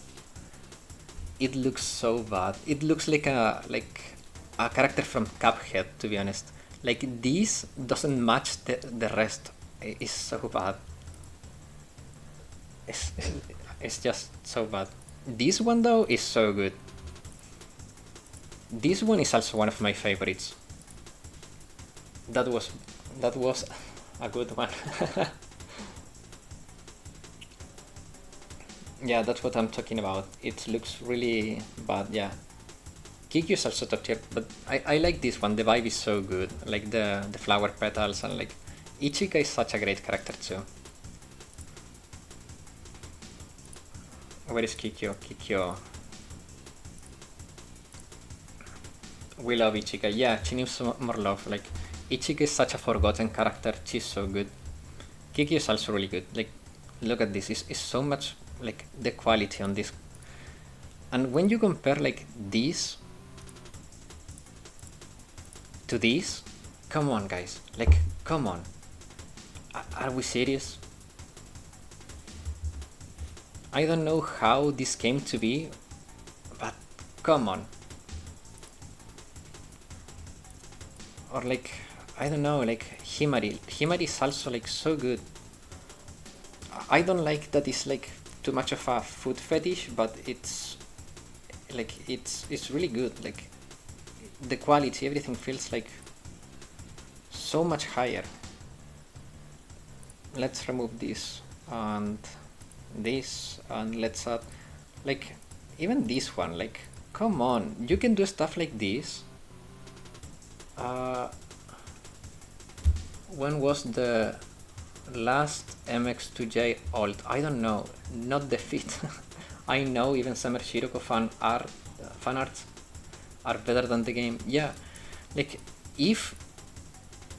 It looks so bad. It looks like a character from Cuphead, to be honest. Like, this doesn't match the rest. It's so bad. It's just so bad. This one though is so good. This one is also one of my favorites. That was a good one. Yeah, that's what I'm talking about. It looks really bad, yeah. Kikyu is also top tier, but I like this one. The vibe is so good. Like the flower petals, and like Ichika is such a great character too. Where is Kikyo? Kikyo. We love Ichika. Yeah, she needs more love. Like, Ichika is such a forgotten character. She's so good. Kikyo is also really good. Like, look at this. It's so much, like, the quality on this. And when you compare, like, this to this, come on, guys. Like, come on. Are we serious? I don't know how this came to be, but come on. Or like, I don't know, like Himari. Himari is also like so good. I don't like that it's like too much of a food fetish, but it's like it's really good. Like, the quality, everything feels like so much higher. Let's remove this and this, and let's add, like, even this one, like, come on, you can do stuff like this. When was the last MX2J alt? I don't know, not the fit. I know even Summer Shiroko fan arts are better than the game. Yeah, like, if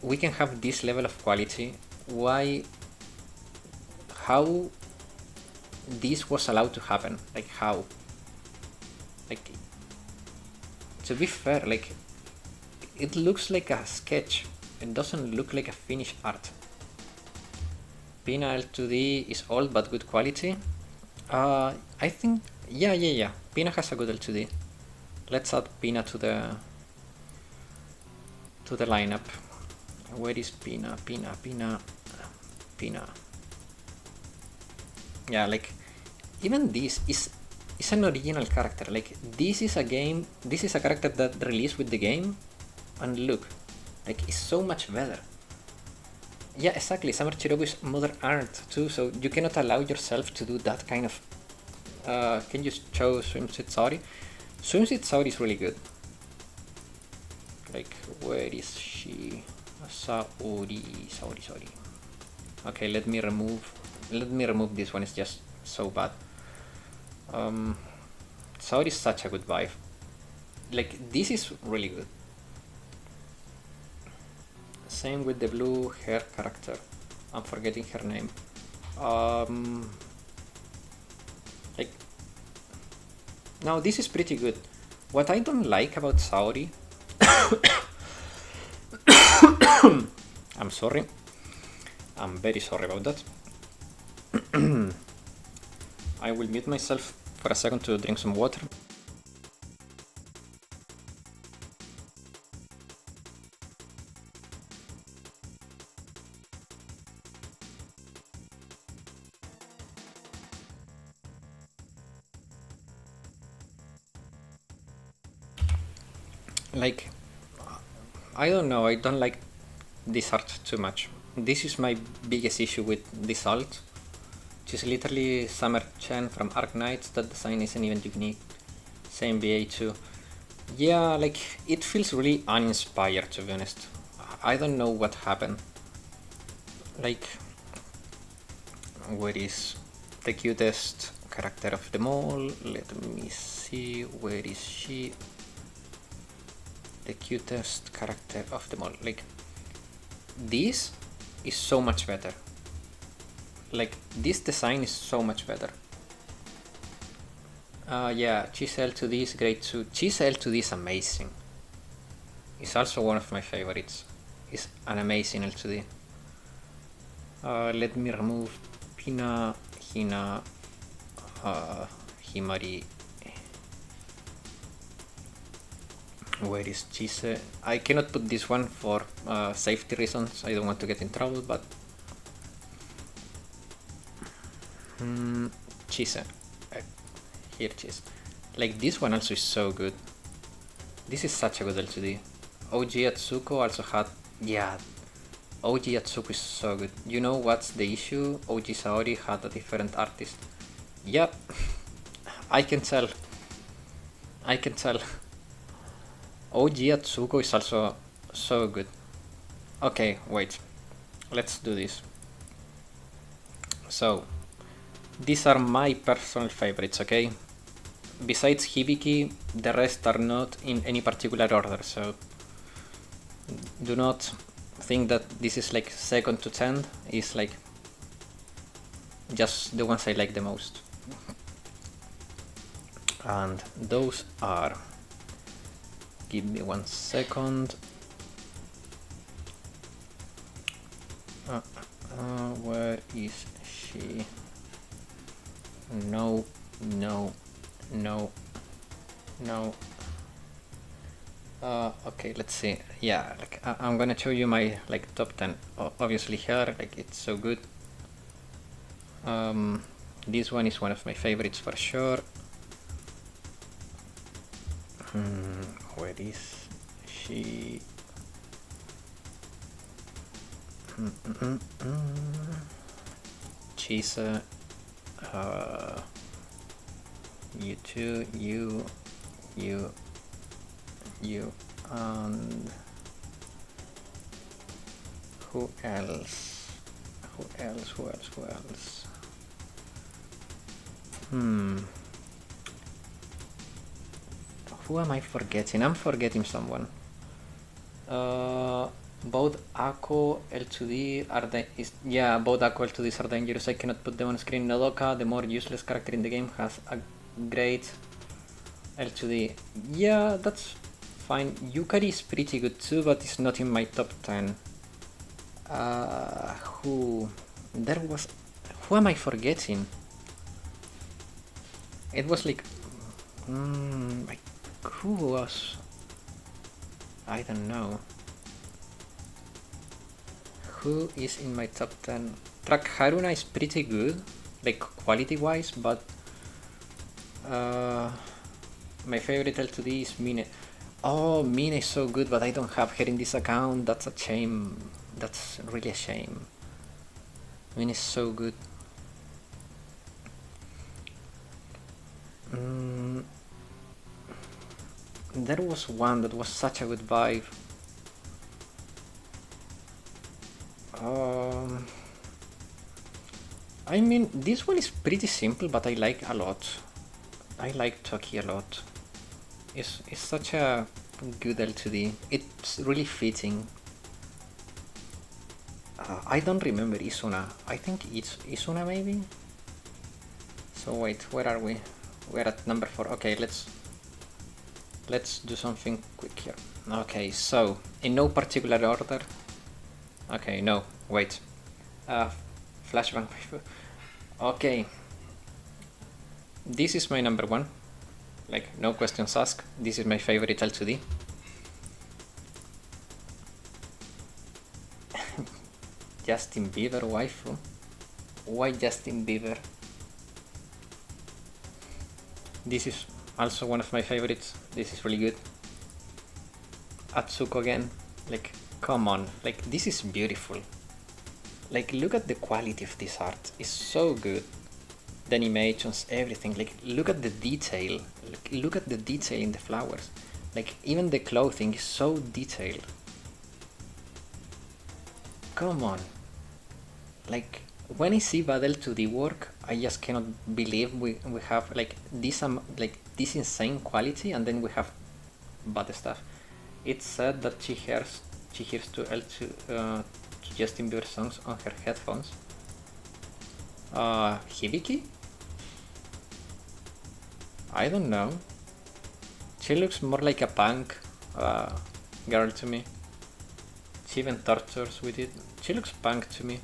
we can have this level of quality, how this was allowed to happen? Like, how? Like, to be fair, like, it looks like a sketch. It doesn't look like a finished art. Pina L2D is old but good quality. I think, yeah. Pina has a good L2D. Let's add Pina to the lineup. Where is Pina? Yeah, like, even this is an original character. Like, this is a character that released with the game, and look, like, it's so much better. Yeah, exactly. Summer Chirobu is modern art too, so you cannot allow yourself to do that kind of. Can you show Swimsuit Saori? Swimsuit Saori is really good. Like, where is she? Saori. Okay, let me remove this one. It's just so bad. Saori is such a good vibe. Like, this is really good. Same with the blue hair character. I'm forgetting her name. Like, now this is pretty good. What I don't like about Saori, I'm sorry. I'm very sorry about that. I will mute myself for a second to drink some water. Like, I don't know, I don't like this art too much. This is my biggest issue with this alt. Just literally Summer Chen from Arc Knights. That design isn't even unique. Same BA2. Yeah, like, it feels really uninspired, to be honest. I don't know what happened. Like, where is the cutest character of them all? Let me see, where is she? The cutest character of them all. Like, this is so much better. Like, this design is so much better. Yeah, Chisel 2D is great too. Chisel 2D is amazing. It's also one of my favorites. It's an amazing L2D. Let me remove Pina, Hina, Himari. Where is Chise? I cannot put this one for safety reasons. I don't want to get in trouble, but Chise. Here Chise. Like, this one also is so good. This is such a good L2D. OG Atsuko also had... Yeah, OG Atsuko is so good. You know what's the issue? OG Saori had a different artist. Yep. I can tell. OG Atsuko is also so good. Okay, wait. Let's do this. So, these are my personal favorites, okay? Besides Hibiki, the rest are not in any particular order, so do not think that this is like second to 10. It's like just the ones I like the most. And those are... Give me 1 second. Where is she? No. Okay, let's see. Yeah, like, I'm gonna show you my like top 10. Obviously here, like, it's so good. This one is one of my favorites for sure. Where is she? Chise, you two, you, and who else? Who else? Who am I forgetting? I'm forgetting someone. Both Akko, L2D are both Akko, L2Ds are dangerous. I cannot put them on screen. Nodoka, the more useless character in the game, has a great L2D. Yeah, that's fine. Yukari is pretty good too, but it's not in my top 10. Who am I forgetting? It was like, who was? I don't know. Who is in my top 10? Track Haruna is pretty good, like quality wise, but my favorite L2D is Mine. Oh, Mine is so good, but I don't have her in this account. That's a shame. That's really a shame. Mine is so good. There was one that was such a good vibe. I mean, this one is pretty simple, but I like a lot. I like Toki a lot. It's such a good L2D. It's really fitting. I don't remember Isuna. I think it's Isuna maybe? So wait, where are we? We're at number 4. Okay, let's do something quick here. Okay, so in no particular order. Okay, no, wait. Flashbang. Okay. This is my number 1. Like, no questions asked. This is my favorite L2D. Justin Bieber waifu? Why Justin Bieber? This is also one of my favorites. This is really good. Atsuko again. Like, come on. Like, this is beautiful. Like, look at the quality of this art. It's so good. The animations, everything. Like, look at the detail. Like, look at the detail in the flowers. Like, even the clothing is so detailed. Come on. Like, when I see Bad L2D work, I just cannot believe we have like this insane quality, and then we have bad stuff. It's said that she hears to to Justin Bieber songs on her headphones. Hibiki? I don't know. She looks more like a punk girl to me. She even tortures with it. She looks punk to me.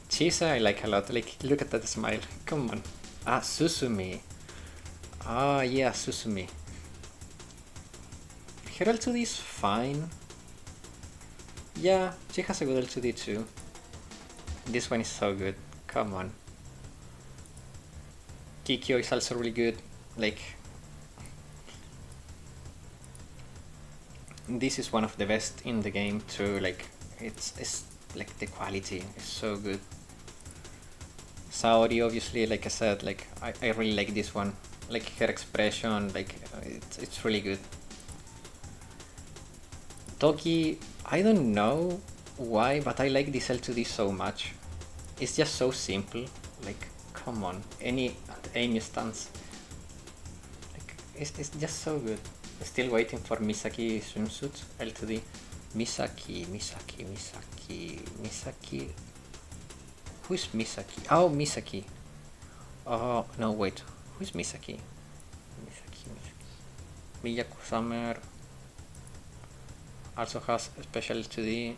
Chisa I like a lot. Like, look at that smile. Come on. Susumi. Yeah, Susumi. Her L2D is fine. Yeah, she has a good L2D too. This one is so good. Come on. Kikyo is also really good. Like, this is one of the best in the game too. Like, it's like the quality is so good. Saori, obviously, like I said, like I really like this one. Like, her expression, like it's really good. Toki, I don't know why, but I like this L2D so much. It's just so simple. Like, come on, any Amy stance. Like, it's just so good. Still waiting for Misaki swimsuit L2D. Misaki. Who is Misaki? Oh, Misaki. Oh, no, wait. Who is Misaki? Miyaku Summer also has a special L2D.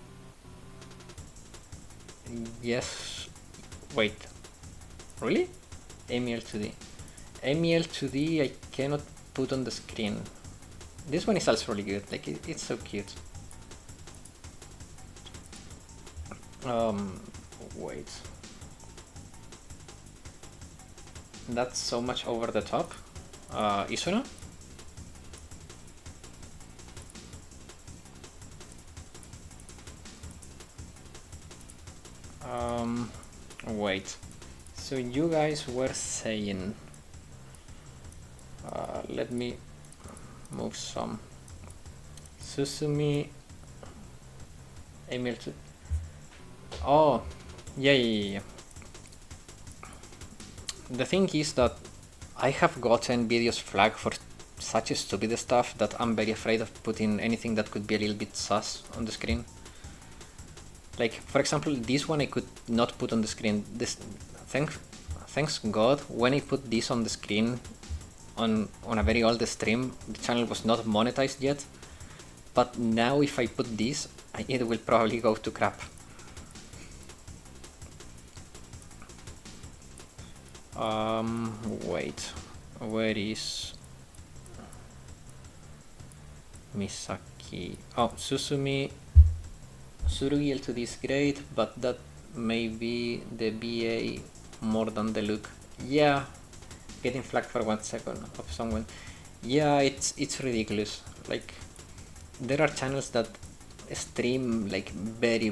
Yes. Wait. Really? Amy L2D. Amy L2D I cannot put on the screen. This one is also really good. Like, it's so cute. Wait. That's so much over the top. Isuna? Wait, so you guys were saying, let me move some. Susumi, Emil to... Oh, yeah. The thing is that I have gotten videos flagged for such stupid stuff that I'm very afraid of putting anything that could be a little bit sus on the screen. Like, for example, this one I could not put on the screen. This, thanks God, when I put this on the screen on a very old stream, the channel was not monetized yet. But now if I put this, it will probably go to crap. Wait, where is Misaki? Oh, Susumi. Surugi L2D is great, but that may be the BA more than the look. Yeah, getting flagged for 1 second of someone. Yeah, it's ridiculous. Like, there are channels that stream like very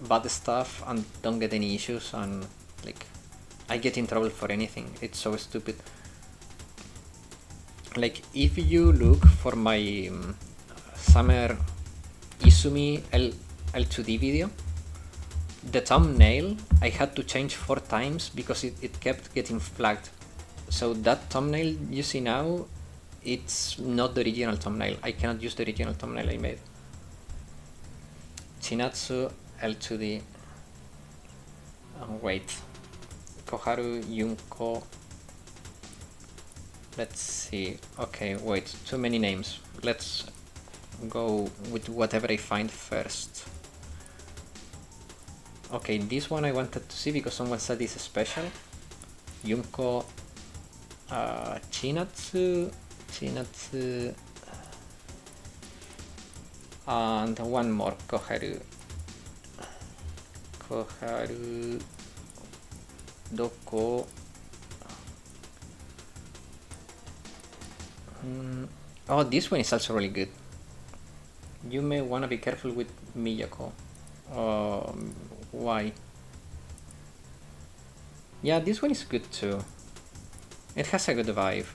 bad stuff and don't get any issues, and like I get in trouble for anything. It's so stupid. Like, if you look for my summer Izumi L2D video, the thumbnail I had to change 4 times because it kept getting flagged. So that thumbnail you see now, it's not the original thumbnail. I cannot use the original thumbnail I made. Chinatsu L2D. Wait. Koharu Yunko. Let's see. Okay, wait. Too many names. Let's go with whatever I find first. Okay, this one I wanted to see because someone said it's special. Yunko. Chinatsu, and one more, Koharu. Doko. Oh, this one is also really good. You may wanna be careful with Miyako. Why? Yeah, this one is good too. It has a good vibe.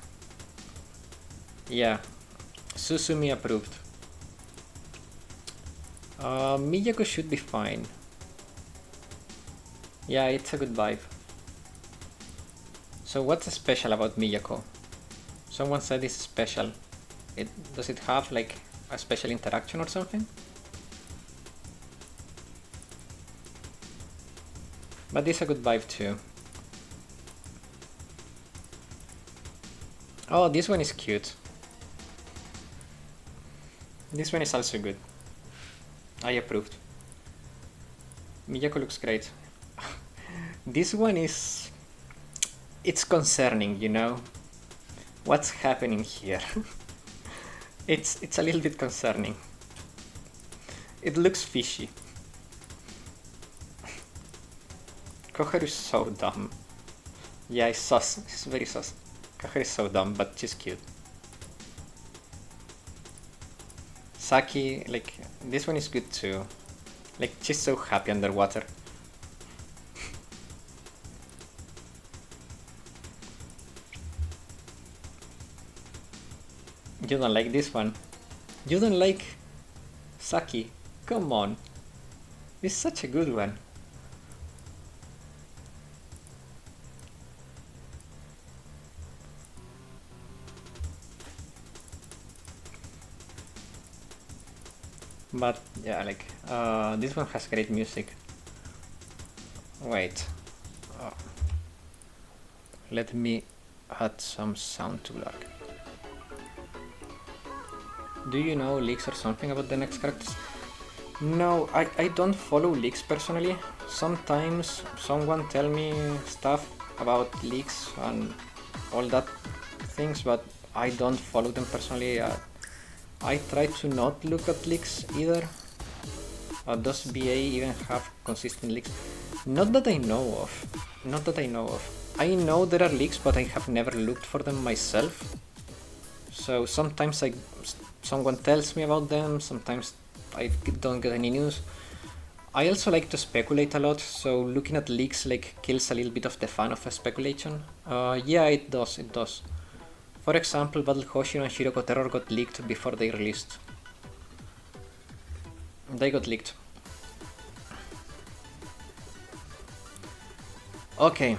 Yeah, Susumi approved. Miyako should be fine. Yeah, it's a good vibe. So what's special about Miyako? Someone said it's special. Does it have like a special interaction or something? But it's a good vibe too. Oh, this one is cute. This one is also good. I approved. Miyako looks great. This one is... It's concerning, you know? What's happening here? It's a little bit concerning. It looks fishy. Koharu is so dumb. Yeah, it's sus. It's very sus. Koharu is so dumb, but she's cute. Saki, like, this one is good too. Like, she's so happy underwater. You don't like this one? You don't like Saki? Come on. It's such a good one. But yeah, like, this one has great music. Wait. Let me add some sound to black. Do you know leaks or something about the next characters? No, I don't follow leaks personally. Sometimes someone tell me stuff about leaks and all that things, but I don't follow them personally. I try to not look at leaks either. Does BA even have consistent leaks? Not that I know of. Not that I know of. I know there are leaks, but I have never looked for them myself. So sometimes someone tells me about them, sometimes I don't get any news. I also like to speculate a lot, so looking at leaks like kills a little bit of the fun of a speculation. Yeah, it does. For example, Battle Hoshino and Shiroko Terror got leaked before they released. They got leaked. Okay,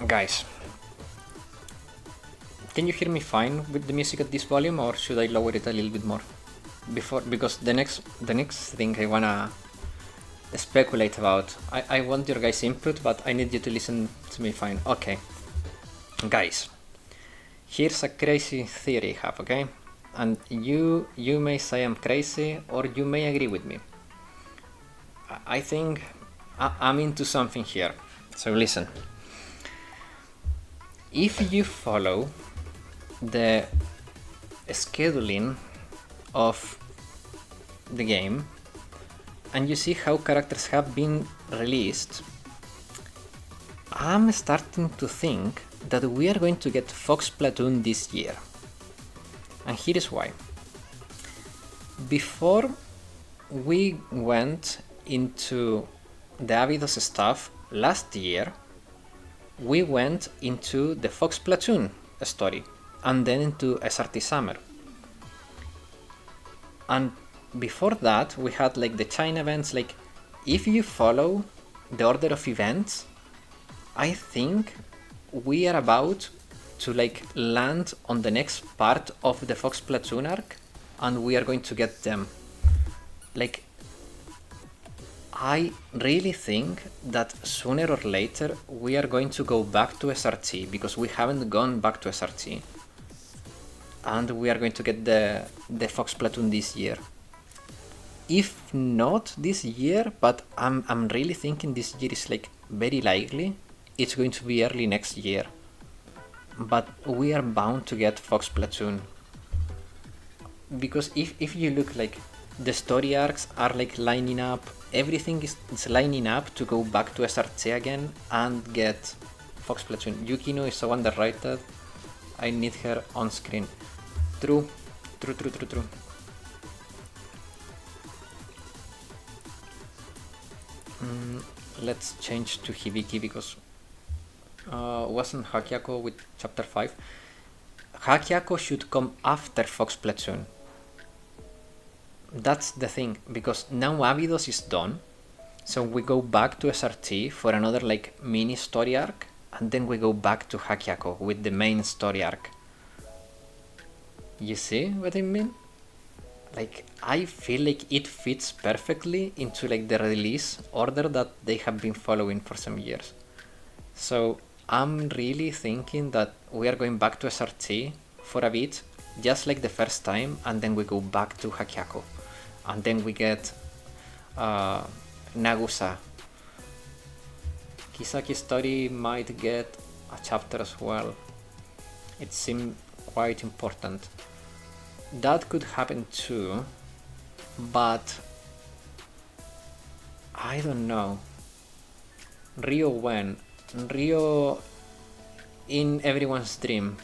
guys. Can you hear me fine with the music at this volume, or should I lower it a little bit more? Because the next thing I wanna speculate about, I want your guys' input, but I need you to listen to me fine. Okay, guys, here's a crazy theory I have, okay? And you may say I'm crazy, or you may agree with me. I think I'm into something here. So listen. If you follow the scheduling of the game and you see how characters have been released, I'm starting to think that we are going to get Fox Platoon this year. And here is why. Before we went into the Abydos stuff last year, we went into the Fox Platoon story and then into SRT Summer. And before that we had like the China events. Like, if you follow the order of events, I think we are about to like land on the next part of the Fox Platoon arc, and we are going to get them. Like, I really think that sooner or later we are going to go back to SRT, because we haven't gone back to SRT, and we are going to get the Fox Platoon this year. If not this year, but I'm really thinking this year is like very likely, it's going to be early next year. But we are bound to get Fox Platoon, because if you look, like, the story arcs are like lining up, everything is lining up to go back to SRT again and get Fox Platoon. Yukino is so underrated, I need her on screen. True. Let's change to Hibiki, because wasn't Hakyako with chapter 5? Hakyako should come after Fox Platoon. That's the thing, because now Abydos is done, so we go back to SRT for another like mini story arc, and then we go back to Hakyako with the main story arc. You see what I mean? Like, I feel like it fits perfectly into like the release order that they have been following for some years. So I'm really thinking that we are going back to SRT for a bit, just like the first time, and then we go back to Hakyako, and then we get Nagusa. Kisaki's story might get a chapter as well. It seemed quite important. That could happen too, but I don't know. Rio when? Rio in everyone's dream.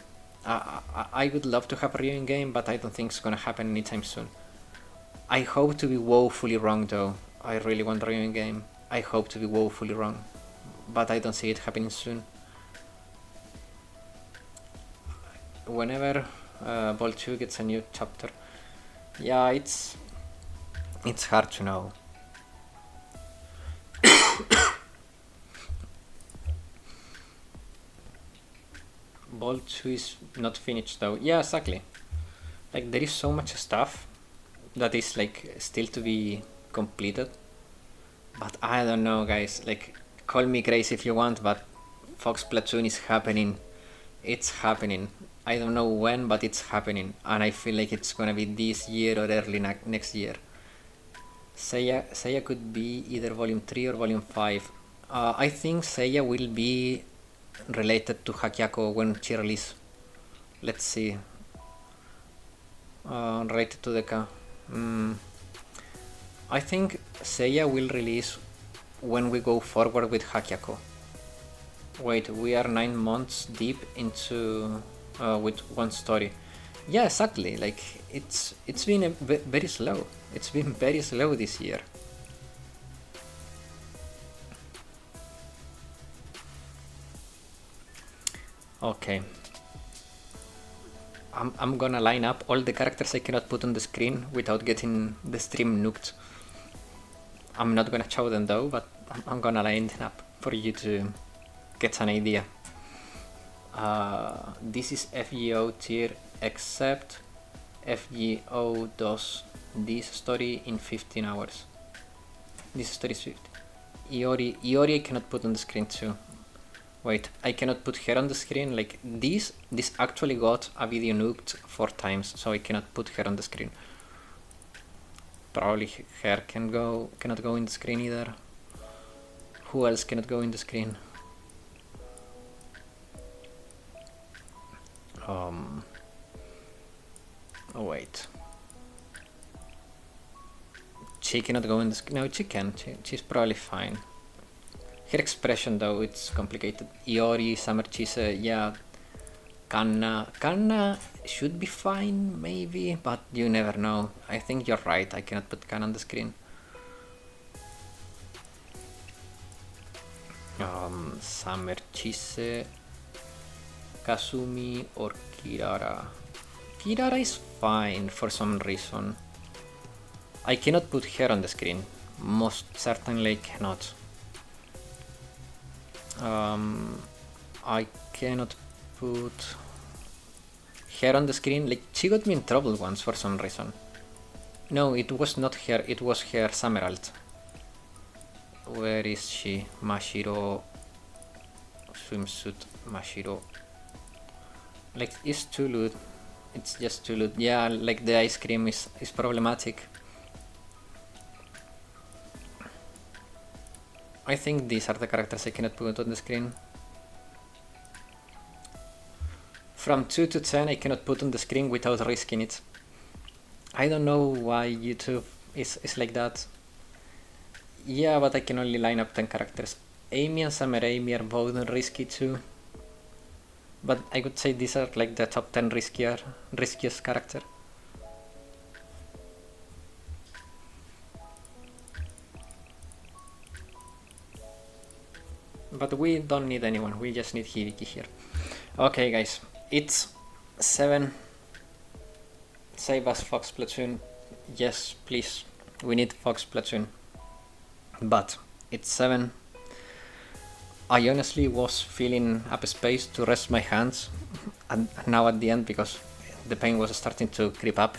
I would love to have Rio in game, but I don't think it's gonna happen anytime soon. I hope to be woefully wrong though. I really want Rio in game. I hope to be woefully wrong, but I don't see it happening soon. Whenever Vol 2 gets a new chapter, yeah, it's hard to know. Vol 2 is not finished though. Yeah, exactly. Like, there is so much stuff that is like still to be completed, but I don't know, guys. Like, call me crazy if you want, but Fox Platoon is happening. It's happening. I don't know when, but it's happening, and I feel like it's gonna be this year or early next year. Seiya could be either volume 3 or volume 5. I think Seiya will be related to Hakyako when she releases. Let's see. Related to Deka. I think Seiya will release when we go forward with Hakyako. Wait, we are 9 months deep into with one story. Yeah, exactly. Like, it's been very slow. It's been very slow this year. Okay. I'm gonna line up all the characters I cannot put on the screen without getting the stream nuked. I'm not gonna show them though, but I'm gonna line them up for you to get an idea. This is FGO tier, except FGO does this story in 15 hours. This story is 50. Iori I cannot put on the screen too. Wait, I cannot put her on the screen. Like this actually got a video nuked 4 times, so I cannot put her on the screen. Probably her cannot go in the screen either. Who else cannot go in the screen? Oh wait. She cannot go in the screen. No, she can. She's probably fine. Her expression though, it's complicated. Iori, Summer Chise, yeah. Kanna should be fine, maybe, but you never know. I think you're right, I cannot put Kanna on the screen. Summer Chise, Kazumi or Kirara. Kirara is fine for some reason. I cannot put her on the screen. Most certainly cannot. I cannot put her on the screen. Like, she got me in trouble once for some reason. No, it was not her, it was her Samerald. Where is she? Mashiro. Swimsuit Mashiro. Like, it's too lewd. It's just too lewd. Yeah, like the ice cream is problematic. I think these are the characters I cannot put on the screen. From 2 to 10 I cannot put on the screen without risking it. I don't know why YouTube is like that. Yeah, but I can only line up 10 characters. Amy and Summer Amy are both risky too. But I would say these are like the top 10 riskiest character. But we don't need anyone, we just need Hibiki here. Okay guys, it's 7. Save us Fox Platoon. Yes, please, we need Fox Platoon. But it's 7. I honestly was filling up space to rest my hands and now at the end because the pain was starting to creep up.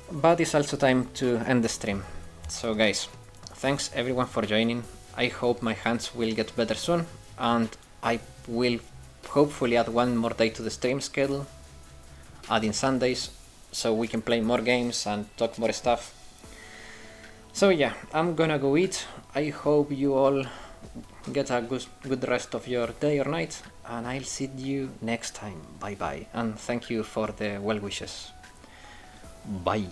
But it's also time to end the stream. So guys, thanks everyone for joining. I hope my hands will get better soon, and I will hopefully add one more day to the stream schedule, adding Sundays, so we can play more games and talk more stuff. So yeah, I'm gonna go eat. I hope you all get a good rest of your day or night, and I'll see you next time. Bye bye, and thank you for the well wishes. Bye.